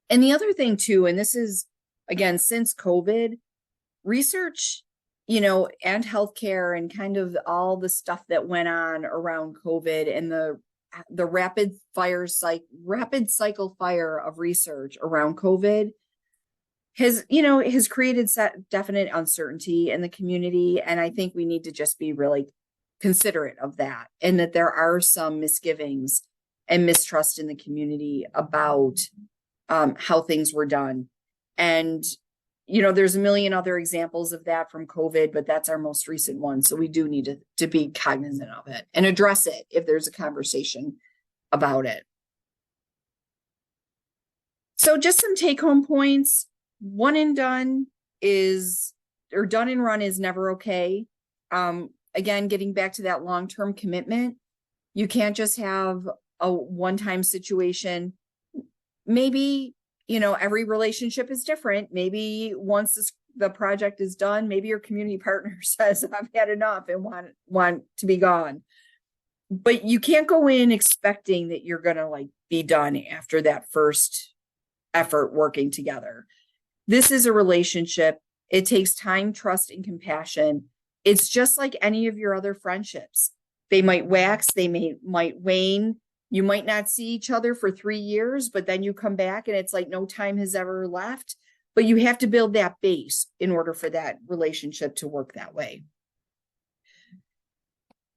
And the other thing too, and this is, again, since COVID, research, and healthcare and kind of all the stuff that went on around COVID and the rapid cycle fire of research around COVID has created definite uncertainty in the community. And I think we need to just be really considerate of that, and that there are some misgivings and mistrust in the community about how things were done. And, there's a million other examples of that from COVID, but that's our most recent one. So we do need to be cognizant of it and address it if there's a conversation about it. So just some take-home points. One and done done and run is never okay. Again, getting back to that long-term commitment, you can't just have a one-time situation. Maybe, every relationship is different. Maybe once the project is done, maybe your community partner says, I've had enough and want to be gone. But you can't go in expecting that you're going to be done after that first effort working together. This is a relationship. It takes time, trust, and compassion. It's just like any of your other friendships. They might wax, they might wane. You might not see each other for 3 years, but then you come back and it's like no time has ever left. But you have to build that base in order for that relationship to work that way.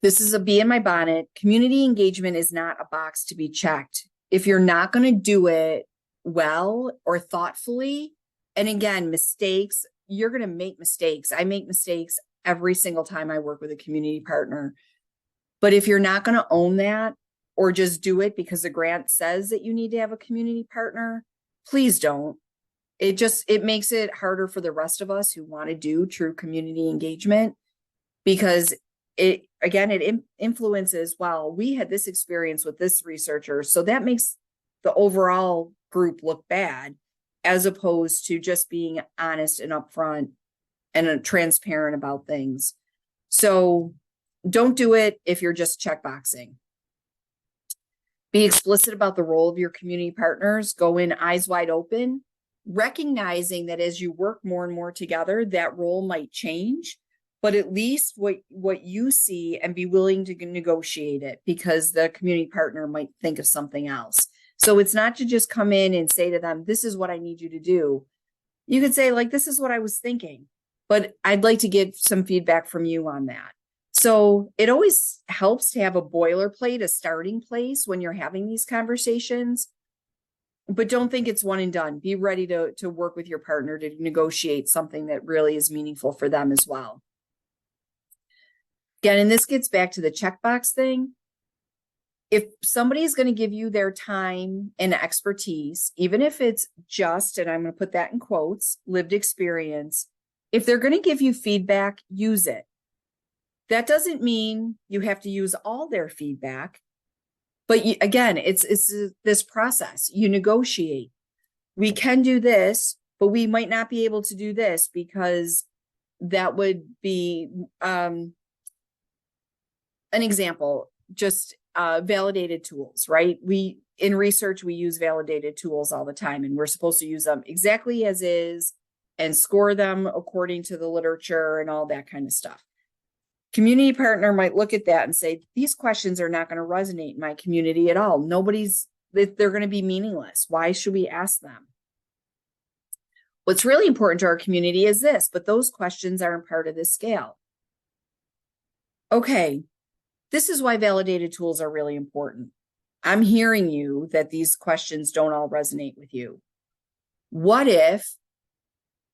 This is a bee in my bonnet. Community engagement is not a box to be checked. If you're not going to do it well or thoughtfully, and again, mistakes, you're going to make mistakes. I make mistakes every single time I work with a community partner. But if you're not going to own that, or just do it because the grant says that you need to have a community partner, please don't. It makes it harder for the rest of us who want to do true community engagement, because it influences, well, we had this experience with this researcher, so that makes the overall group look bad, as opposed to just being honest and upfront and transparent about things. So don't do it if you're just checkboxing. Be explicit about the role of your community partners. Go in eyes wide open, recognizing that as you work more and more together, that role might change, but at least what you see, and be willing to negotiate it, because the community partner might think of something else. So it's not to just come in and say to them, this is what I need you to do. You could say, this is what I was thinking, but I'd like to get some feedback from you on that. So it always helps to have a boilerplate, a starting place when you're having these conversations, but don't think it's one and done. Be ready to work with your partner to negotiate something that really is meaningful for them as well. Again, and this gets back to the checkbox thing. If somebody is going to give you their time and expertise, even if it's just, and I'm going to put that in quotes, lived experience, if they're going to give you feedback, use it. That doesn't mean you have to use all their feedback, but again, it's this process. You negotiate. We can do this, but we might not be able to do this because that would be an example, just validated tools, right? In research, we use validated tools all the time, and we're supposed to use them exactly as is and score them according to the literature and all that kind of stuff. Community partner might look at that and say, these questions are not going to resonate in my community at all. They're going to be meaningless. Why should we ask them? What's really important to our community is this, but those questions aren't part of this scale. Okay, this is why validated tools are really important. I'm hearing you that these questions don't all resonate with you. What if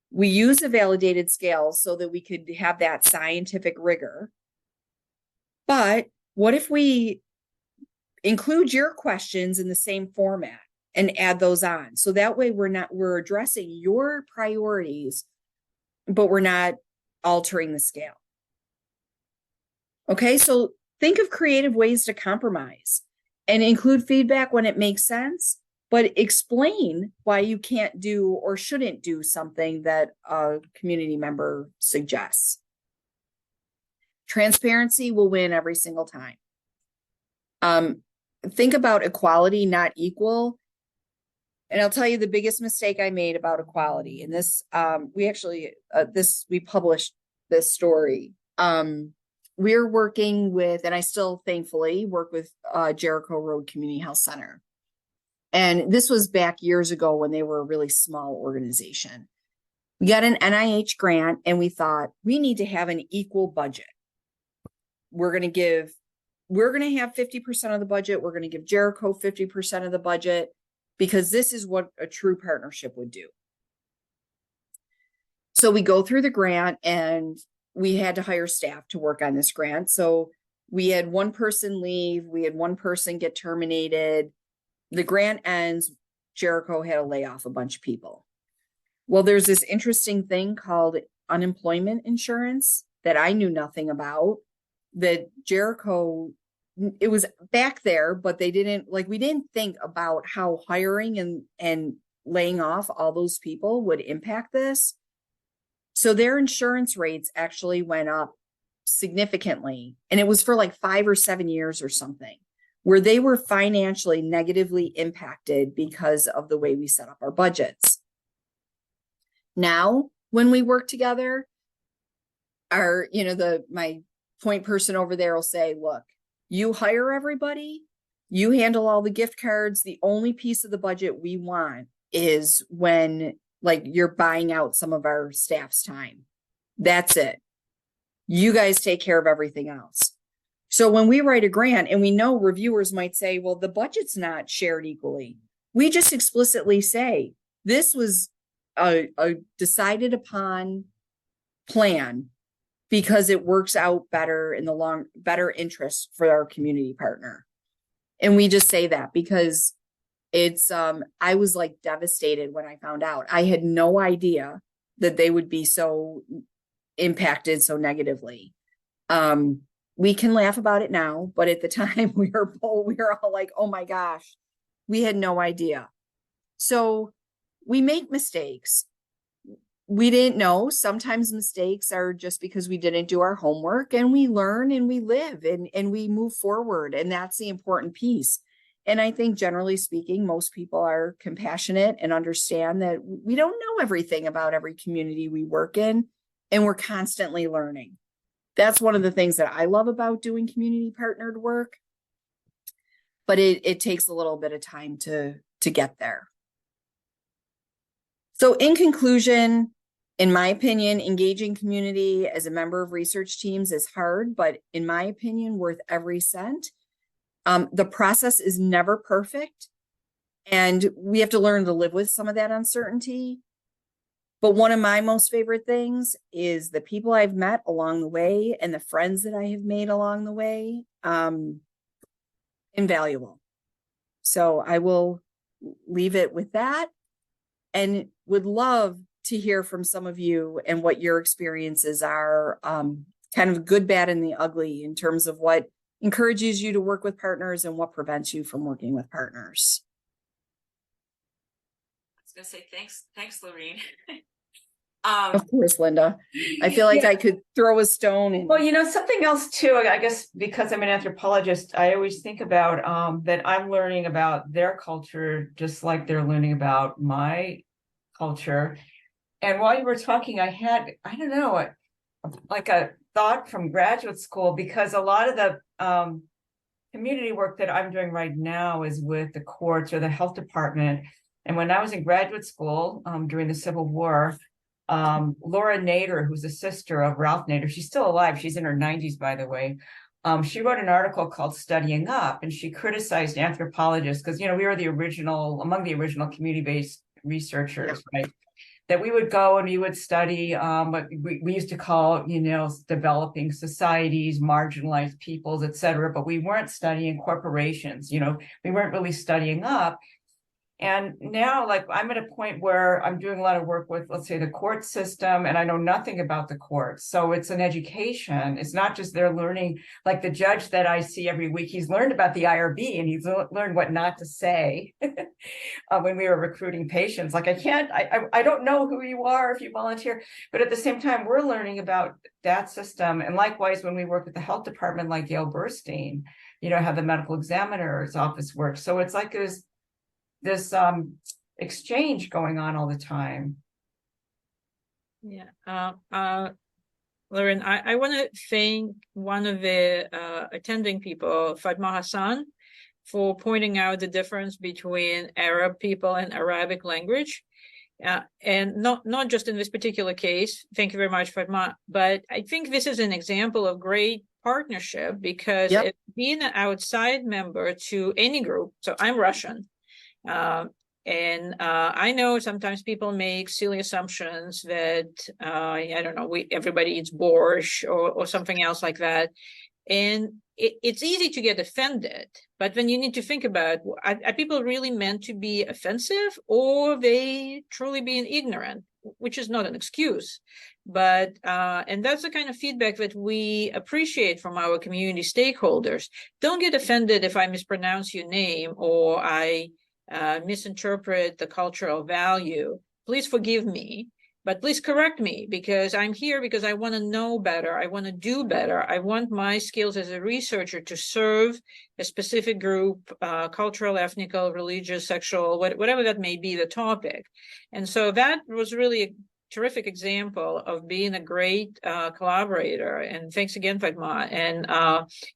we use a validated scale so that we could have that scientific rigor? But what if we include your questions in the same format and add those on? So that way we're addressing your priorities, but we're not altering the scale. Okay, so think of creative ways to compromise and include feedback when it makes sense, but explain why you can't do or shouldn't do something that a community member suggests. Transparency will win every single time. Think about equality, not equal. And I'll tell you the biggest mistake I made about equality. And this, we published this story. We're working with, and I still thankfully work with Jericho Road Community Health Center. And this was back years ago when they were a really small organization. We got an NIH grant and we thought we need to have an equal budget. We're going to have 50% of the budget. We're going to give Jericho 50% of the budget because this is what a true partnership would do. So we go through the grant and we had to hire staff to work on this grant. So we had one person leave. We had one person get terminated. The grant ends. Jericho had to lay off a bunch of people. Well, there's this interesting thing called unemployment insurance that I knew nothing about, that Jericho, it was back there, but we didn't think about how hiring and laying off all those people would impact this. So their insurance rates actually went up significantly. And it was for like 5 or 7 years or something, where they were financially negatively impacted because of the way we set up our budgets. Now, when we work together, my point person over there will say, look, you hire everybody, you handle all the gift cards. The only piece of the budget we want is when you're buying out some of our staff's time. That's it. You guys take care of everything else. So when we write a grant, and we know reviewers might say, well, the budget's not shared equally, we just explicitly say, this was a decided upon plan because it works out better in the better interest for our community partner. And we just say that because it's, I was devastated when I found out. I had no idea that they would be so impacted so negatively. We can laugh about it now, but at the time we were all like, oh my gosh, we had no idea. So we make mistakes. We didn't know. Sometimes mistakes are just because we didn't do our homework, and we learn and we live and we move forward. And that's the important piece. And I think generally speaking, most people are compassionate and understand that we don't know everything about every community we work in, and we're constantly learning. That's one of the things that I love about doing community partnered work, but it takes a little bit of time to get there. So in conclusion, in my opinion, engaging community as a member of research teams is hard, but in my opinion, worth every cent. The process is never perfect, and we have to learn to live with some of that uncertainty. But one of my most favorite things is the people I've met along the way and the friends that I have made along the way, invaluable. So I will leave it with that, and would love to hear from some of you and what your experiences are, kind of good, bad, and the ugly in terms of what encourages you to work with partners and what prevents you from working with partners. I was gonna say thanks, Laurene. Of course, Linda. I feel like I could throw a stone in. Well, something else too, I guess, because I'm an anthropologist, I always think about that I'm learning about their culture just like they're learning about my culture. And while you were talking, I had, I don't know, like a thought from graduate school, because a lot of the community work that I'm doing right now is with the courts or the health department. And when I was in graduate school during the Civil War, Laura Nader, who's a sister of Ralph Nader, she's still alive, she's in her 90s, by the way. She wrote an article called Studying Up, and she criticized anthropologists because, we were among the original community-based researchers, right? That we would go and we would study what we used to call, developing societies, marginalized peoples, et cetera, but we weren't studying corporations, we weren't really studying up. And now, like, I'm at a point where I'm doing a lot of work with, let's say, the court system, and I know nothing about the courts. So it's an education. It's not just they're learning, like the judge that I see every week, he's learned about the IRB and he's learned what not to say when we were recruiting patients. Like, I don't know who you are if you volunteer, but at the same time, we're learning about that system. And likewise, when we work with the health department, like Gail Burstein, you know, how the medical examiner's office works. So it's like there's this exchange going on all the time. Yeah. Laurene, I want to thank one of the attending people, Fatma Hassan, for pointing out the difference between Arab people and Arabic language. And not just in this particular case, thank you very much, Fatma, but I think this is an example of great partnership, because being an outside member to any group, so I'm Russian, and I know sometimes people make silly assumptions that, I don't know, everybody eats borscht or something else like that. And it's easy to get offended, but when you need to think about, are people really meant to be offensive, or they truly being ignorant, which is not an excuse. But, and that's the kind of feedback that we appreciate from our community stakeholders. Don't get offended if I mispronounce your name or I misinterpret the cultural value. Please forgive me, but please correct me, because I'm here because I want to know better. I want to do better. I want my skills as a researcher to serve a specific group, cultural, ethnical, religious, sexual, whatever that may be the topic. And so that was really a terrific example of being a great collaborator. And thanks again, Fatma. And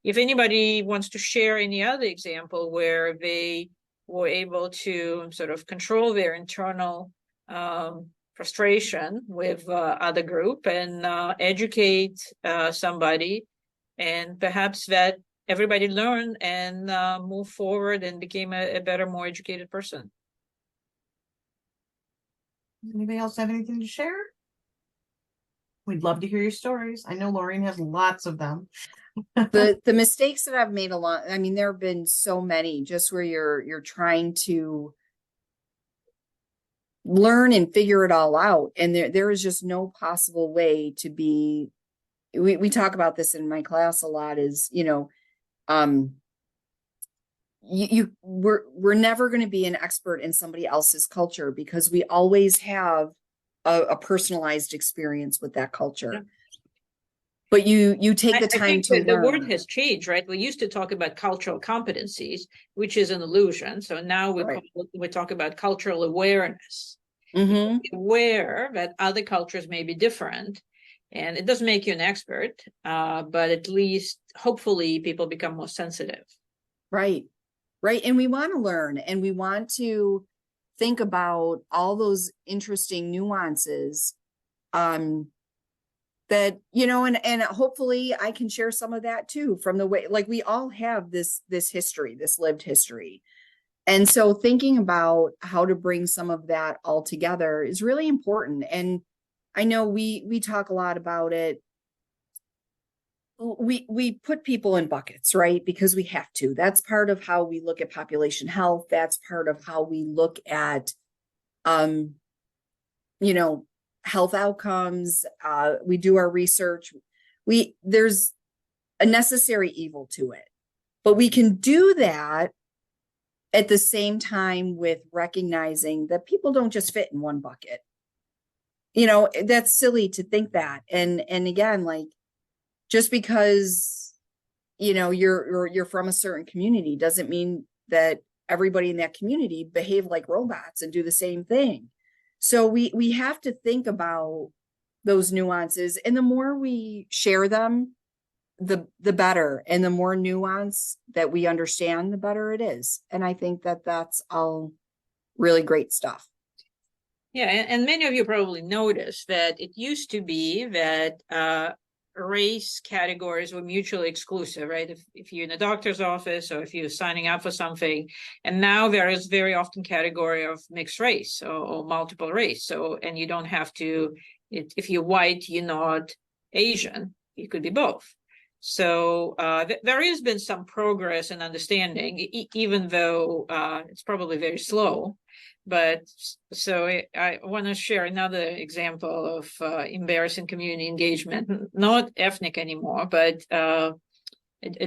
if anybody wants to share any other example where they were able to sort of control their internal frustration with other group and educate somebody, and perhaps that everybody learned and move forward and became a better, more educated person. Anybody else have anything to share? We'd love to hear your stories. I know Laurene has lots of them. The mistakes that I've made I mean, there have been so many, just where you're trying to learn and figure it all out, and there is just no possible way to be. We talk about this in my class a lot, is, you know, we're never going to be an expert in somebody else's culture, because we always have a personalized experience with that culture. Yeah. But you take the time to learn. The word has changed, right? We used to talk about cultural competencies, which is an illusion. So now we talk about cultural awareness. Mm-hmm. Aware that other cultures may be different, and it doesn't make you an expert, but at least hopefully people become more sensitive. Right. And we want to learn, and we want to think about all those interesting nuances. That, you know, and hopefully I can share some of that too, from the way, like, we all have this history, this lived history. And so thinking about how to bring some of that all together is really important. And I know we talk a lot about it. We put people in buckets, right? Because we have to. That's part of how we look at population health. That's part of how we look at, you know, health outcomes. We do our research. There's a necessary evil to it, but we can do that at the same time with recognizing that people don't just fit in one bucket. You know, that's silly to think that. And again, like, just because, you know, you're from a certain community doesn't mean that everybody in that community behave like robots and do the same thing. So we have to think about those nuances, and the more we share them, the better, and the more nuance that we understand, the better it is. And I think that that's all really great stuff. Yeah, and many of you probably noticed that it used to be that race categories were mutually exclusive, right? If you're in a doctor's office or if you're signing up for something, and now there is very often category of mixed race or multiple race. So, and you don't have to, if you're white, you're not Asian, you could be both. So there has been some progress in understanding, even though it's probably very slow. But so I want to share another example of embarrassing community engagement, not ethnic anymore, but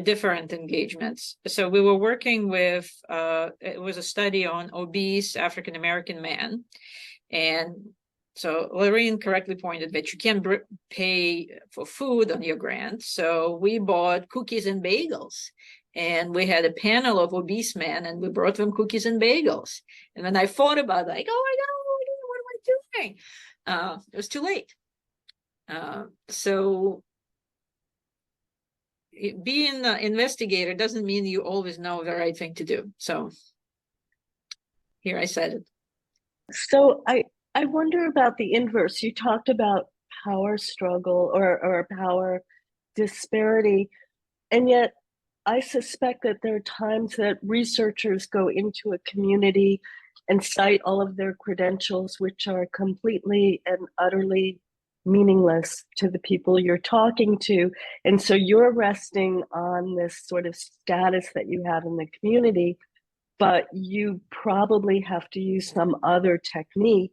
different engagements. So we were working with, it was a study on obese African-American men. And so Laurene correctly pointed that you can't pay for food on your grant. So we bought cookies and bagels. And we had a panel of obese men and we brought them cookies and bagels. And then I thought about like, oh my God, what am I doing? It was too late. So being an investigator doesn't mean you always know the right thing to do. So here I said it. So I wonder about the inverse. You talked about power struggle or power disparity, and yet I suspect that there are times that researchers go into a community and cite all of their credentials, which are completely and utterly meaningless to the people you're talking to. And so you're resting on this sort of status that you have in the community, but you probably have to use some other technique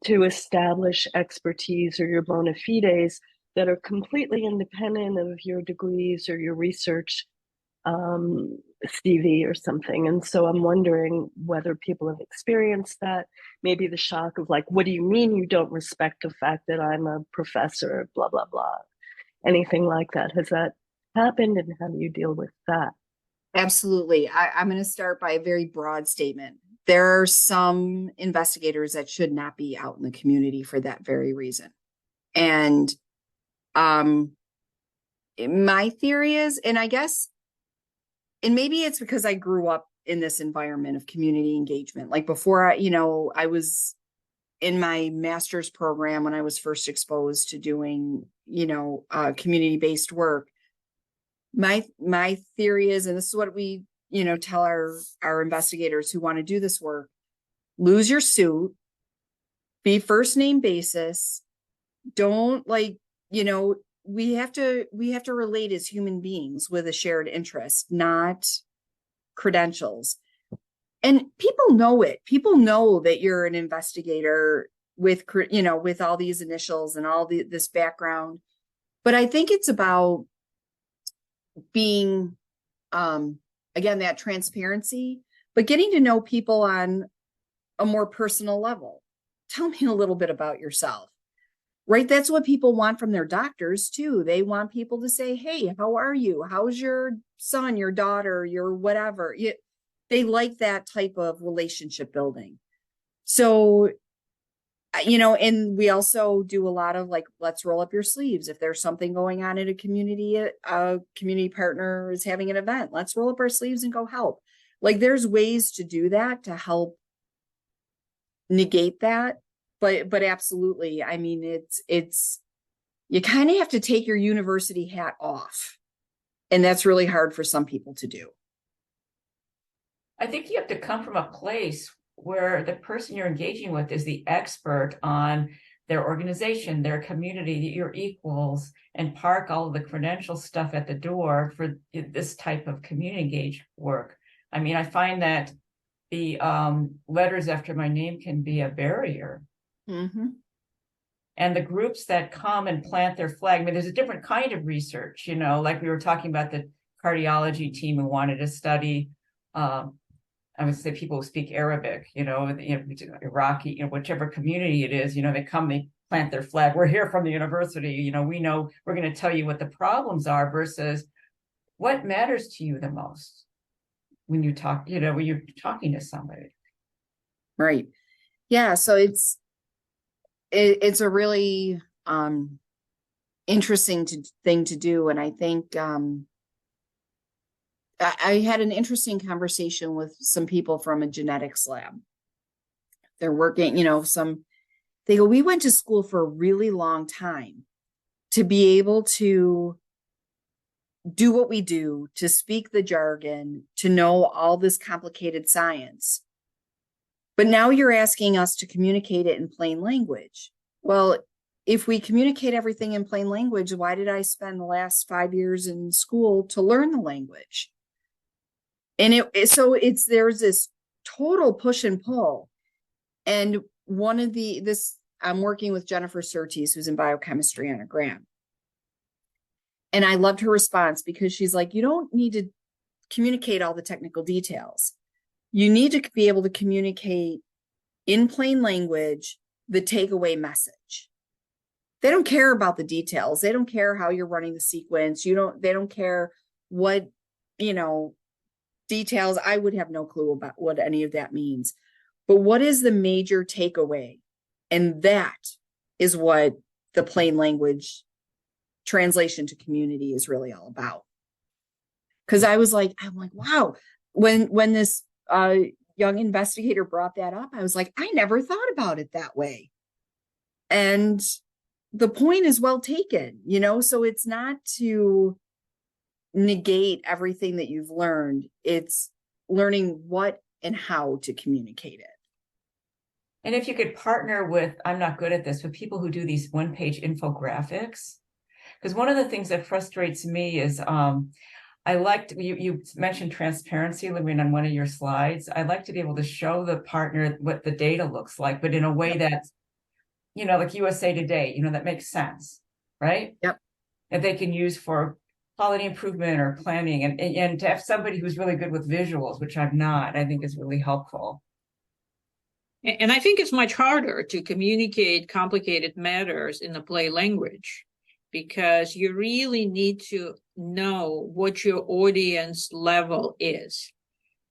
to establish expertise or your bona fides that are completely independent of your degrees or your research CV or something. And so I'm wondering whether people have experienced that, maybe the shock of like, what do you mean you don't respect the fact that I'm a professor, blah, blah, blah. Anything like that. Has that happened, and how do you deal with that? Absolutely. I'm going to start by a very broad statement. There are some investigators that should not be out in the community for that very reason. And my theory is, and I guess, and maybe it's because I grew up in this environment of community engagement. Like before, I was in my master's program when I was first exposed to doing, community-based work. My theory is, and this is what we, tell our investigators who want to do this work, lose your suit, be first name basis. Don't we have to relate as human beings with a shared interest, not credentials. And people know it. People know that you're an investigator with all these initials and all this background. But I think it's about being, again, that transparency, but getting to know people on a more personal level. Tell me a little bit about yourself. Right? That's what people want from their doctors too. They want people to say, hey, how are you? How's your son, your daughter, your whatever? They like that type of relationship building. So, and we also do a lot of like, let's roll up your sleeves. If there's something going on in a community partner is having an event, let's roll up our sleeves and go help. Like there's ways to do that to help negate that. But absolutely, I mean, it's you kind of have to take your university hat off, and that's really hard for some people to do. I think you have to come from a place where the person you're engaging with is the expert on their organization, their community, your equals, and park all of the credential stuff at the door for this type of community engaged work. I mean, I find that the letters after my name can be a barrier. Mm-hmm. And the groups that come and plant their flag, I mean, there's a different kind of research, like we were talking about the cardiology team who wanted to study, I would say people who speak Arabic, Iraqi, whichever community it is, they come, they plant their flag. We're here from the university, we know we're going to tell you what the problems are versus what matters to you the most when you talk, when you're talking to somebody. Right. Yeah. So it's a really interesting thing to do. And I think I had an interesting conversation with some people from a genetics lab. They're working, they go, we went to school for a really long time to be able to do what we do, to speak the jargon, to know all this complicated science. But now you're asking us to communicate it in plain language. Well, if we communicate everything in plain language, why did I spend the last 5 years in school to learn the language? And there's this total push and pull. And one of I'm working with Jennifer Surtees, who's in biochemistry on a grant. And I loved her response because she's like, you don't need to communicate all the technical details. You need to be able to communicate in plain language the takeaway message. They don't care about the details. They don't care how you're running the sequence. They don't care what, details. I would have no clue about what any of that means. But what is the major takeaway? And that is what the plain language translation to community is really all about. Because I'm like, wow, when this young investigator brought that up, I was like, I never thought about it that way. And the point is well taken, so it's not to negate everything that you've learned. It's learning what and how to communicate it. And if you could partner with, I'm not good at this, with people who do these one-page infographics, because one of the things that frustrates me is I liked, you mentioned transparency, Laurene, on one of your slides. I like to be able to show the partner what the data looks like, but in a way that's, like USA Today, that makes sense, right? Yep. That they can use for quality improvement or planning, and to have somebody who's really good with visuals, which I'm not, I think is really helpful. And I think it's much harder to communicate complicated matters in a play language, because you really need to know what your audience level is.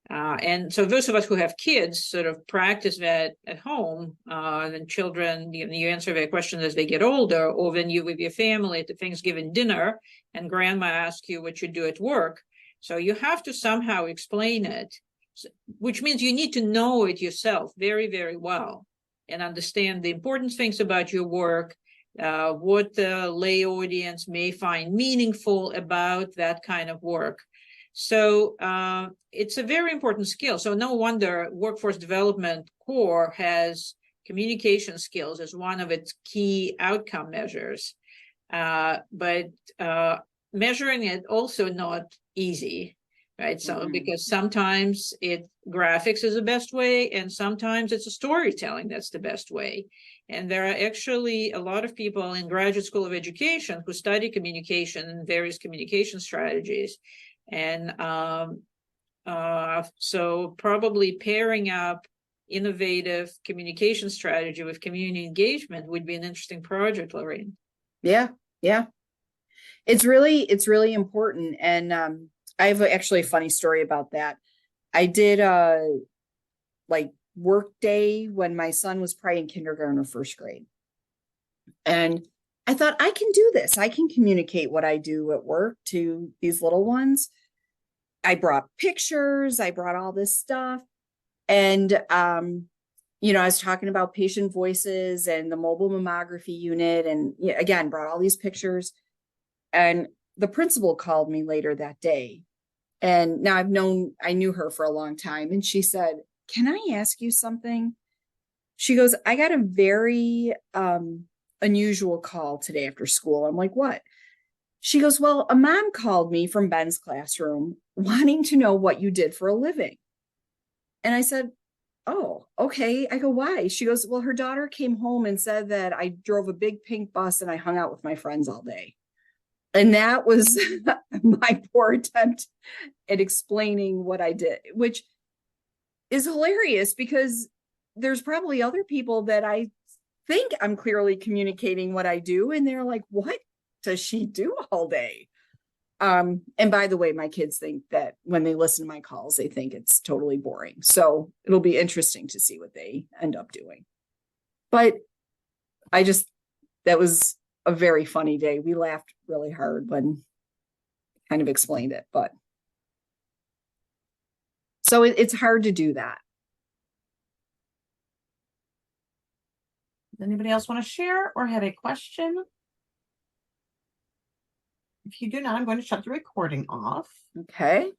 And so those of us who have kids sort of practice that at home, and children, you answer their questions as they get older, or when you with your family at the Thanksgiving dinner and grandma asks you what you do at work. So you have to somehow explain it, which means you need to know it yourself very, very well and understand the important things about your work, what the lay audience may find meaningful about that kind of work. So it's a very important skill. So no wonder Workforce Development Core has communication skills as one of its key outcome measures. But measuring it also not easy, right? So because sometimes graphics is the best way, and sometimes it's a storytelling that's the best way. And there are actually a lot of people in Graduate School of Education who study communication and various communication strategies. And so probably pairing up innovative communication strategy with community engagement would be an interesting project, Laurene. Yeah. It's really important. And I have actually a funny story about that. I did work day when my son was probably in kindergarten or first grade. And I thought, I can do this. I can communicate what I do at work to these little ones. I brought pictures, I brought all this stuff. And, I was talking about patient voices and the mobile mammography unit. And again, brought all these pictures. And the principal called me later that day. And now I knew her for a long time. And she said, can I ask you something? She goes, I got a very unusual call today after school. I'm like, what? She goes, well, a mom called me from Ben's classroom wanting to know what you did for a living. And I said, oh, okay. I go, why? She goes, well, her daughter came home and said that I drove a big pink bus and I hung out with my friends all day. And that was my poor attempt at explaining what I did, which is hilarious because there's probably other people that I think I'm clearly communicating what I do. And they're like, what does she do all day? And by the way, my kids think that when they listen to my calls, they think it's totally boring. So it'll be interesting to see what they end up doing. But that was a very funny day. We laughed really hard when I kind of explained it, but so it's hard to do that. Does anybody else want to share or have a question? If you do not, I'm going to shut the recording off. Okay.